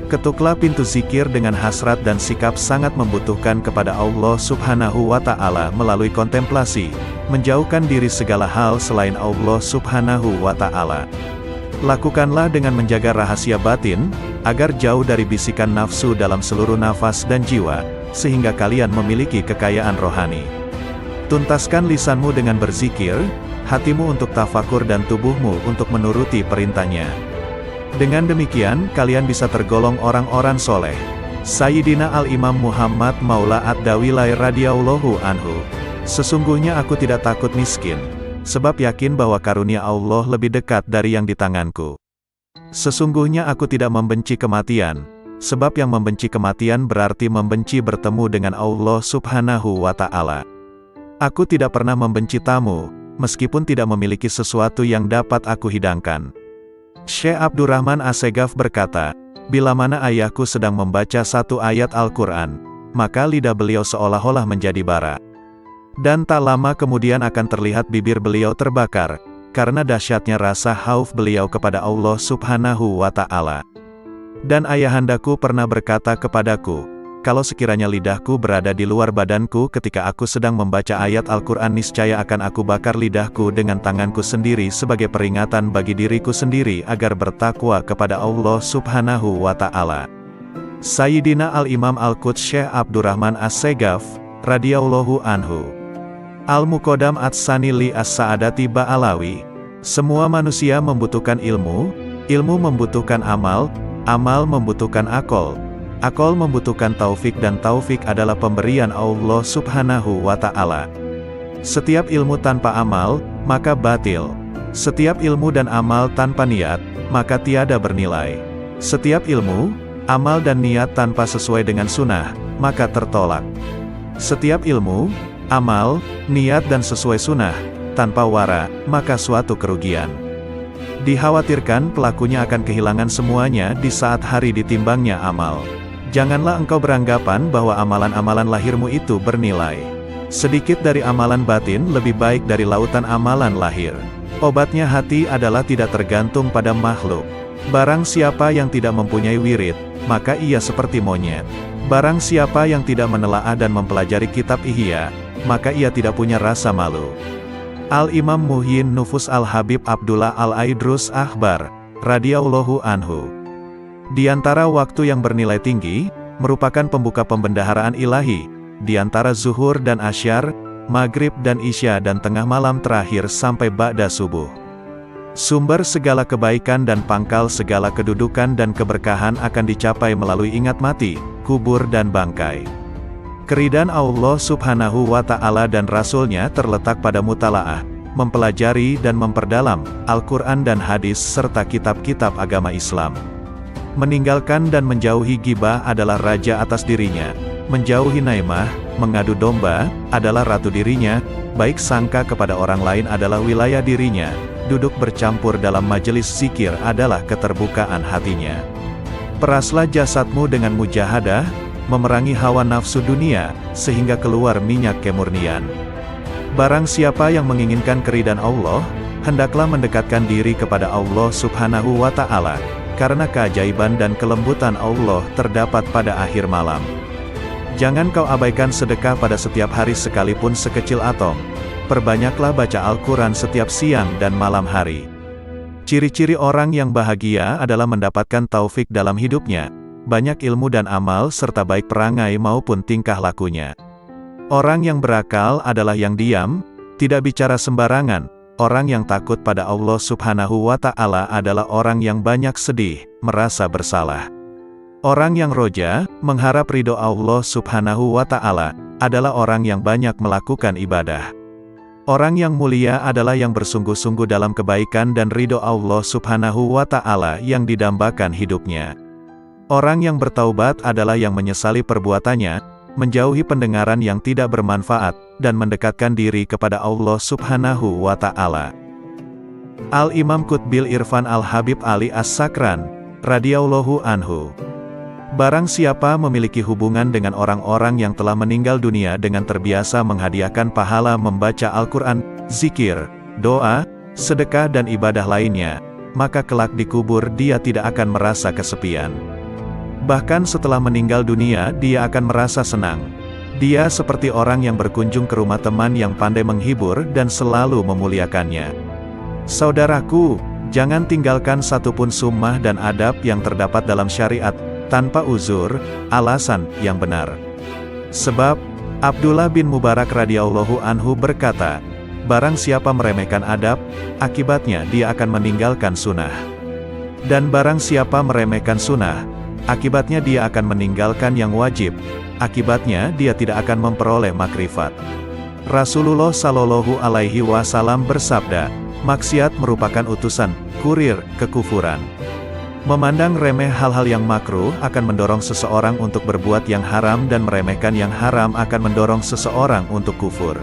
Ketuklah pintu zikir dengan hasrat dan sikap sangat membutuhkan kepada Allah Subhanahu wa Ta'ala melalui kontemplasi, menjauhkan diri segala hal selain Allah Subhanahu wa Ta'ala. Lakukanlah dengan menjaga rahasia batin, agar jauh dari bisikan nafsu dalam seluruh nafas dan jiwa, sehingga kalian memiliki kekayaan rohani. Tuntaskan lisanmu dengan berzikir, hatimu untuk tafakur dan tubuhmu untuk menuruti perintahnya. Dengan demikian, kalian bisa tergolong orang-orang soleh. Sayyidina Al-Imam Muhammad Maula Ad-Dawilai radhiyallahu anhu. Sesungguhnya aku tidak takut miskin, sebab yakin bahwa karunia Allah lebih dekat dari yang di tanganku. Sesungguhnya aku tidak membenci kematian, sebab yang membenci kematian berarti membenci bertemu dengan Allah Subhanahu wa Ta'ala. Aku tidak pernah membenci tamu, meskipun tidak memiliki sesuatu yang dapat aku hidangkan. Syekh Abdurrahman Assegaf berkata, bila mana ayahku sedang membaca satu ayat Al-Quran, maka lidah beliau seolah-olah menjadi bara. Dan tak lama kemudian akan terlihat bibir beliau terbakar, karena dahsyatnya rasa khauf beliau kepada Allah Subhanahu wa Ta'ala. Dan ayahandaku pernah berkata kepadaku, kalau sekiranya lidahku berada di luar badanku ketika aku sedang membaca ayat Al-Quran, niscaya akan aku bakar lidahku dengan tanganku sendiri sebagai peringatan bagi diriku sendiri agar bertakwa kepada Allah Subhanahu wa Ta'ala. Sayyidina Al-Imam Al-Quds Syekh Abdurrahman As-Segaf, radhiyallahu anhu. Al-Muqaddam Ats-Tsani li As-Sa'adati Ba'alawi. Semua manusia membutuhkan ilmu, ilmu membutuhkan amal, amal membutuhkan akal. Akal membutuhkan taufik dan taufik adalah pemberian Allah Subhanahu wa Ta'ala. Setiap ilmu tanpa amal, maka batil. Setiap ilmu dan amal tanpa niat, maka tiada bernilai. Setiap ilmu, amal dan niat tanpa sesuai dengan sunnah, maka tertolak. Setiap ilmu, amal, niat dan sesuai sunnah, tanpa wara, maka suatu kerugian. Dikhawatirkan pelakunya akan kehilangan semuanya di saat hari ditimbangnya amal. Janganlah engkau beranggapan bahwa amalan-amalan lahirmu itu bernilai. Sedikit dari amalan batin lebih baik dari lautan amalan lahir. Obatnya hati adalah tidak tergantung pada makhluk. Barang siapa yang tidak mempunyai wirid, maka ia seperti monyet. Barang siapa yang tidak menelaah dan mempelajari kitab Ihya, maka ia tidak punya rasa malu. Al-Imam Muhyin Nufus Al-Habib Abdullah Al-Aidrus Akhbar, radhiyallahu anhu. Di antara waktu yang bernilai tinggi, merupakan pembuka pembendaharaan ilahi, di antara zuhur dan asyar, maghrib dan isya dan tengah malam terakhir sampai ba'da subuh. Sumber segala kebaikan dan pangkal segala kedudukan dan keberkahan akan dicapai melalui ingat mati, kubur dan bangkai. Keridhaan Allah Subhanahu wa Ta'ala dan Rasul-Nya terletak pada mutalaah, mempelajari dan memperdalam Al-Quran dan hadis serta kitab-kitab agama Islam. Meninggalkan dan menjauhi ghibah adalah raja atas dirinya, menjauhi naimah, mengadu domba, adalah ratu dirinya, baik sangka kepada orang lain adalah wilayah dirinya, duduk bercampur dalam majelis zikir adalah keterbukaan hatinya. Peraslah jasadmu dengan mujahadah, memerangi hawa nafsu dunia, sehingga keluar minyak kemurnian. Barang siapa yang menginginkan keridhaan Allah, hendaklah mendekatkan diri kepada Allah Subhanahu wa Ta'ala, karena keajaiban dan kelembutan Allah terdapat pada akhir malam. Jangan kau abaikan sedekah pada setiap hari sekalipun sekecil atom. Perbanyaklah baca Al-Quran setiap siang dan malam hari. Ciri-ciri orang yang bahagia adalah mendapatkan taufik dalam hidupnya, banyak ilmu dan amal serta baik perangai maupun tingkah lakunya. Orang yang berakal adalah yang diam, tidak bicara sembarangan. Orang yang takut pada Allah Subhanahu wa Ta'ala adalah orang yang banyak sedih, merasa bersalah. Orang yang roja, mengharap ridho Allah Subhanahu wa Ta'ala, adalah orang yang banyak melakukan ibadah. Orang yang mulia adalah yang bersungguh-sungguh dalam kebaikan dan ridho Allah Subhanahu wa Ta'ala yang didambakan hidupnya. Orang yang bertaubat adalah yang menyesali perbuatannya, menjauhi pendengaran yang tidak bermanfaat, dan mendekatkan diri kepada Allah Subhanahu wa Ta'ala. Al-Imam Qutbil Irfan Al-Habib Ali As-Sakran, radhiyallahu anhu. Barang siapa memiliki hubungan dengan orang-orang yang telah meninggal dunia dengan terbiasa menghadiahkan pahala membaca Al-Quran, zikir, doa, sedekah dan ibadah lainnya, maka kelak di kubur dia tidak akan merasa kesepian. Bahkan setelah meninggal dunia dia akan merasa senang. Dia seperti orang yang berkunjung ke rumah teman yang pandai menghibur dan selalu memuliakannya. Saudaraku, jangan tinggalkan satupun sunnah dan adab yang terdapat dalam syariat, tanpa uzur, alasan yang benar. Sebab, Abdullah bin Mubarak radhiyallahu anhu berkata, barang siapa meremehkan adab, akibatnya dia akan meninggalkan sunnah. Dan barang siapa meremehkan sunnah, akibatnya dia akan meninggalkan yang wajib, akibatnya dia tidak akan memperoleh makrifat. Rasulullah Shallallahu Alaihi Wasallam bersabda, maksiat merupakan utusan, kurir, kekufuran. Memandang remeh hal-hal yang makruh akan mendorong seseorang untuk berbuat yang haram dan meremehkan yang haram akan mendorong seseorang untuk kufur.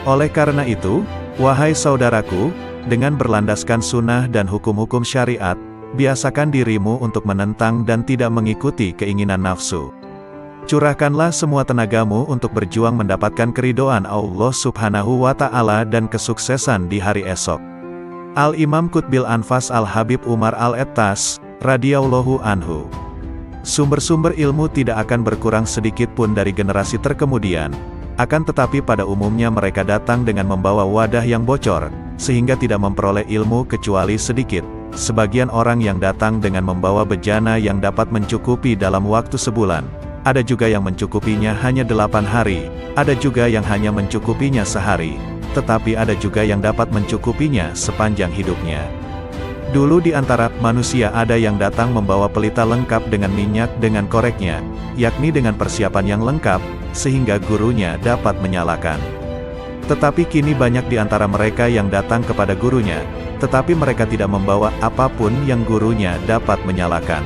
Oleh karena itu, wahai saudaraku, dengan berlandaskan sunnah dan hukum-hukum syariat, biasakan dirimu untuk menentang dan tidak mengikuti keinginan nafsu. Curahkanlah semua tenagamu untuk berjuang mendapatkan keridhaan Allah Subhanahu wa Ta'ala dan kesuksesan di hari esok. Al-Imam Qutbil Anfas Al-Habib Umar Al-Ettas, radhiyallahu anhu. Sumber-sumber ilmu tidak akan berkurang sedikit pun dari generasi terkemudian, akan tetapi pada umumnya mereka datang dengan membawa wadah yang bocor, sehingga tidak memperoleh ilmu kecuali sedikit. Sebagian orang yang datang dengan membawa bejana yang dapat mencukupi dalam waktu sebulan, ada juga yang mencukupinya hanya 8 hari, ada juga yang hanya mencukupinya sehari, tetapi ada juga yang dapat mencukupinya sepanjang hidupnya. Dulu di antara manusia ada yang datang membawa pelita lengkap dengan minyak dengan koreknya, yakni dengan persiapan yang lengkap, sehingga gurunya dapat menyalakan. Tetapi kini banyak di antara mereka yang datang kepada gurunya, tetapi mereka tidak membawa apapun yang gurunya dapat menyalakan.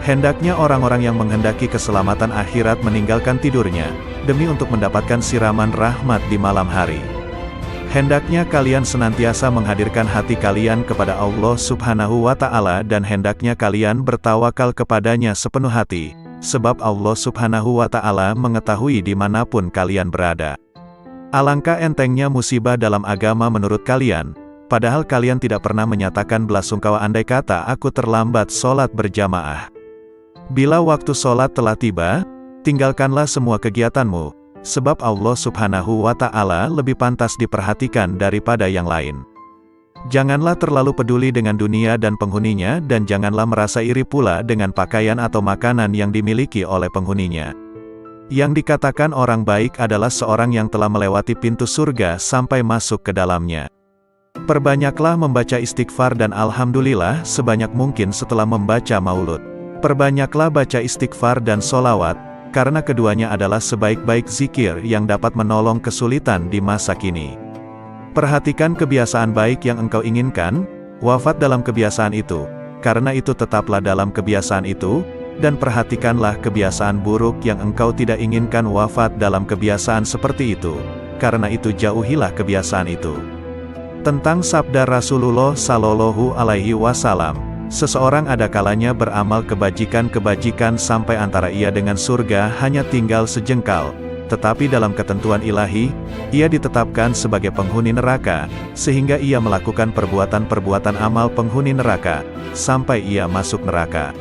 Hendaknya orang-orang yang menghendaki keselamatan akhirat meninggalkan tidurnya, demi untuk mendapatkan siraman rahmat di malam hari. Hendaknya kalian senantiasa menghadirkan hati kalian kepada Allah Subhanahu wa Ta'ala dan hendaknya kalian bertawakal kepadanya sepenuh hati, sebab Allah Subhanahu wa Ta'ala mengetahui dimanapun kalian berada. Alangkah entengnya musibah dalam agama menurut kalian, padahal kalian tidak pernah menyatakan belasungkawa andai kata aku terlambat sholat berjamaah. Bila waktu sholat telah tiba, tinggalkanlah semua kegiatanmu, sebab Allah Subhanahu wa Ta'ala lebih pantas diperhatikan daripada yang lain. Janganlah terlalu peduli dengan dunia dan penghuninya dan janganlah merasa iri pula dengan pakaian atau makanan yang dimiliki oleh penghuninya. Yang dikatakan orang baik adalah seorang yang telah melewati pintu surga sampai masuk ke dalamnya. Perbanyaklah membaca istighfar dan alhamdulillah sebanyak mungkin setelah membaca maulud. Perbanyaklah baca istighfar dan solawat, karena keduanya adalah sebaik-baik zikir yang dapat menolong kesulitan di masa kini. Perhatikan kebiasaan baik yang engkau inginkan, wafat dalam kebiasaan itu, karena itu tetaplah dalam kebiasaan itu, dan perhatikanlah kebiasaan buruk yang engkau tidak inginkan wafat dalam kebiasaan seperti itu, karena itu jauhilah kebiasaan itu. Tentang sabda Rasulullah Shallallahu Alaihi Wasallam, seseorang ada kalanya beramal kebajikan-kebajikan sampai antara ia dengan surga hanya tinggal sejengkal, tetapi dalam ketentuan ilahi, ia ditetapkan sebagai penghuni neraka, sehingga ia melakukan perbuatan-perbuatan amal penghuni neraka, sampai ia masuk neraka.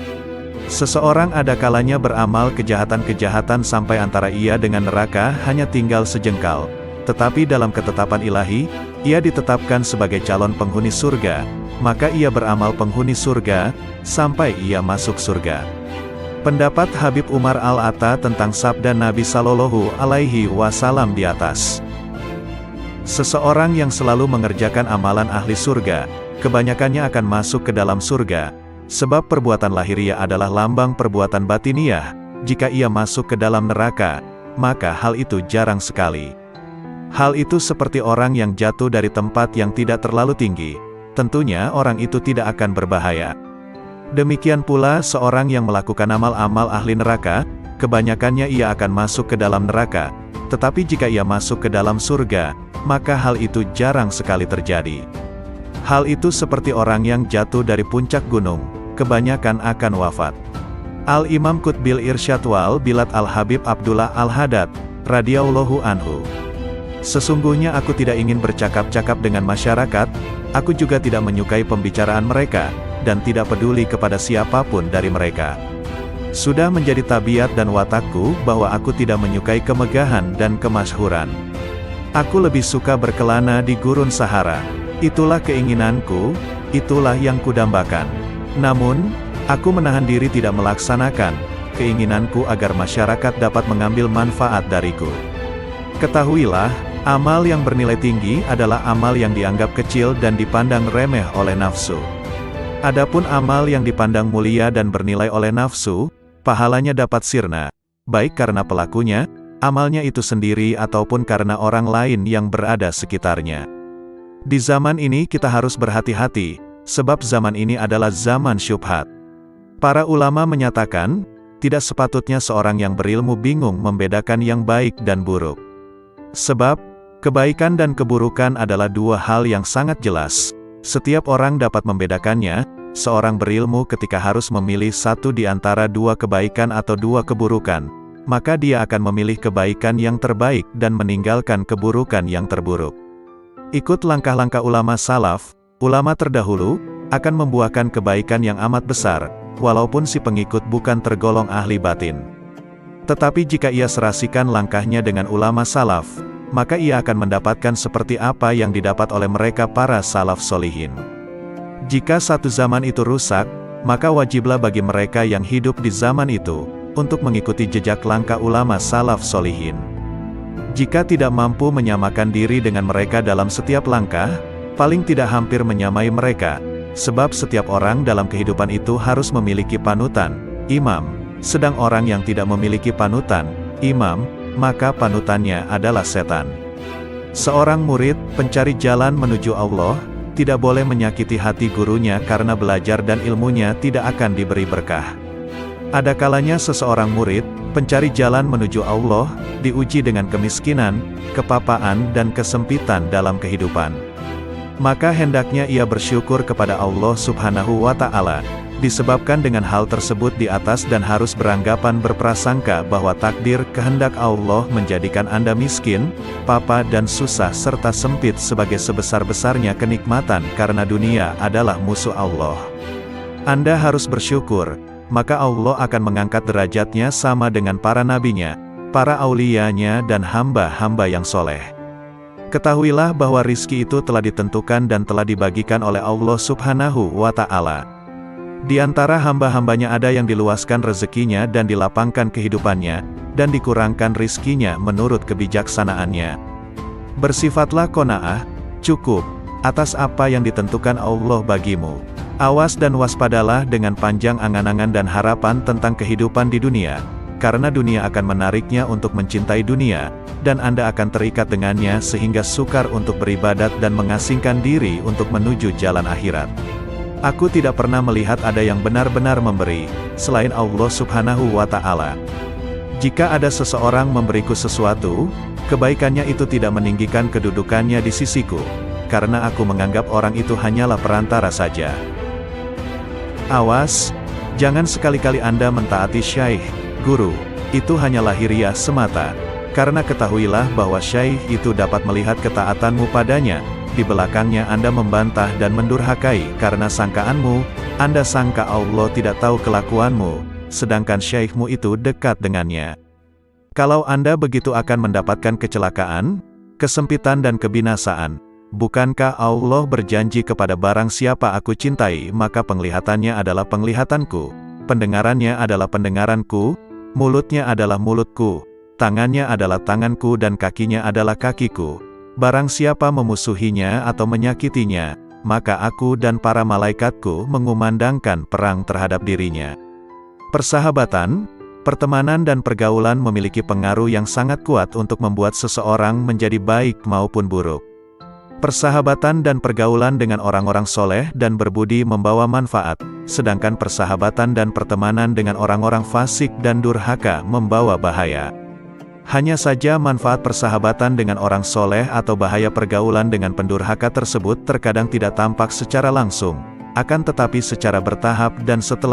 Seseorang ada kalanya beramal kejahatan-kejahatan sampai antara ia dengan neraka hanya tinggal sejengkal, tetapi dalam ketetapan ilahi, ia ditetapkan sebagai calon penghuni surga, maka ia beramal penghuni surga, sampai ia masuk surga. Pendapat Habib Umar Al-Atta tentang sabda Nabi Shallallahu Alaihi Wasallam di atas. Seseorang yang selalu mengerjakan amalan ahli surga, kebanyakannya akan masuk ke dalam surga, sebab perbuatan lahiriah adalah lambang perbuatan batiniah. Jika ia masuk ke dalam neraka, maka hal itu jarang sekali. Hal itu seperti orang yang jatuh dari tempat yang tidak terlalu tinggi, tentunya orang itu tidak akan berbahaya. Demikian pula seorang yang melakukan amal-amal ahli neraka, kebanyakannya ia akan masuk ke dalam neraka, tetapi jika ia masuk ke dalam surga, maka hal itu jarang sekali terjadi. Hal itu seperti orang yang jatuh dari puncak gunung, kebanyakan akan wafat. Al-Imam Qutbil Irsyad wal Bilad Al-Habib Abdullah Al-Haddad, radhiyallahu anhu. Sesungguhnya aku tidak ingin bercakap-cakap dengan masyarakat, aku juga tidak menyukai pembicaraan mereka, dan tidak peduli kepada siapapun dari mereka. Sudah menjadi tabiat dan watakku bahwa aku tidak menyukai kemegahan dan kemasyhuran. Aku lebih suka berkelana di gurun Sahara. Itulah keinginanku, itulah yang kudambakan. Namun, aku menahan diri tidak melaksanakan keinginanku agar masyarakat dapat mengambil manfaat dariku. Ketahuilah, amal yang bernilai tinggi adalah amal yang dianggap kecil dan dipandang remeh oleh nafsu. Adapun amal yang dipandang mulia dan bernilai oleh nafsu, pahalanya dapat sirna, baik karena pelakunya, amalnya itu sendiri ataupun karena orang lain yang berada sekitarnya. Di zaman ini kita harus berhati-hati, sebab zaman ini adalah zaman syubhat. Para ulama menyatakan, tidak sepatutnya seorang yang berilmu bingung membedakan yang baik dan buruk. Sebab, kebaikan dan keburukan adalah dua hal yang sangat jelas. Setiap orang dapat membedakannya. Seorang berilmu ketika harus memilih satu di antara dua kebaikan atau dua keburukan, maka dia akan memilih kebaikan yang terbaik dan meninggalkan keburukan yang terburuk. Ikut langkah-langkah ulama salaf, ulama terdahulu, akan membuahkan kebaikan yang amat besar, walaupun si pengikut bukan tergolong ahli batin. Tetapi jika ia serasikan langkahnya dengan ulama salaf, maka ia akan mendapatkan seperti apa yang didapat oleh mereka para salaf solihin. Jika satu zaman itu rusak, maka wajiblah bagi mereka yang hidup di zaman itu, untuk mengikuti jejak langkah ulama salaf solihin. Jika tidak mampu menyamakan diri dengan mereka dalam setiap langkah, paling tidak hampir menyamai mereka, sebab setiap orang dalam kehidupan itu harus memiliki panutan, imam, sedang orang yang tidak memiliki panutan, imam, maka panutannya adalah setan. Seorang murid, pencari jalan menuju Allah, tidak boleh menyakiti hati gurunya karena belajar dan ilmunya tidak akan diberi berkah. Ada kalanya seseorang murid, pencari jalan menuju Allah, diuji dengan kemiskinan, kepapaan dan kesempitan dalam kehidupan. Maka hendaknya ia bersyukur kepada Allah Subhanahu wa Ta'ala, disebabkan dengan hal tersebut di atas dan harus beranggapan berprasangka bahwa takdir kehendak Allah menjadikan Anda miskin, papa dan susah serta sempit sebagai sebesar-besarnya kenikmatan karena dunia adalah musuh Allah. Anda harus bersyukur, maka Allah akan mengangkat derajatnya sama dengan para nabinya, para auliyanya dan hamba-hamba yang soleh. Ketahuilah bahwa rizki itu telah ditentukan dan telah dibagikan oleh Allah Subhanahu wa Ta'ala. Di antara hamba-hambanya ada yang diluaskan rezekinya dan dilapangkan kehidupannya, dan dikurangkan rizkinya menurut kebijaksanaannya. Bersifatlah qanaah, cukup, atas apa yang ditentukan Allah bagimu. Awas dan waspadalah dengan panjang angan-angan dan harapan tentang kehidupan di dunia, karena dunia akan menariknya untuk mencintai dunia, dan Anda akan terikat dengannya sehingga sukar untuk beribadat dan mengasingkan diri untuk menuju jalan akhirat. Aku tidak pernah melihat ada yang benar-benar memberi, selain Allah Subhanahu wa Ta'ala. Jika ada seseorang memberiku sesuatu, kebaikannya itu tidak meninggikan kedudukannya di sisiku, karena aku menganggap orang itu hanyalah perantara saja. Awas, jangan sekali-kali Anda mentaati syaikh, guru, itu hanya lahiriah semata, karena ketahuilah bahwa syaikh itu dapat melihat ketaatanmu padanya. Di belakangnya Anda membantah dan mendurhakai karena sangkaanmu, Anda sangka Allah tidak tahu kelakuanmu, sedangkan syekhmu itu dekat dengannya. Kalau Anda begitu akan mendapatkan kecelakaan, kesempitan dan kebinasaan. Bukankah Allah berjanji kepada barang siapa aku cintai maka penglihatannya adalah penglihatanku, pendengarannya adalah pendengaranku, mulutnya adalah mulutku, tangannya adalah tanganku dan kakinya adalah kakiku. Barang siapa memusuhinya atau menyakitinya, maka aku dan para malaikatku mengumandangkan perang terhadap dirinya. Persahabatan, pertemanan dan pergaulan memiliki pengaruh yang sangat kuat untuk membuat seseorang menjadi baik maupun buruk. Persahabatan dan pergaulan dengan orang-orang soleh dan berbudi membawa manfaat, sedangkan persahabatan dan pertemanan dengan orang-orang fasik dan durhaka membawa bahaya. Hanya saja manfaat persahabatan dengan orang soleh atau bahaya pergaulan dengan pendurhaka tersebut terkadang tidak tampak secara langsung, akan tetapi secara bertahap dan setelah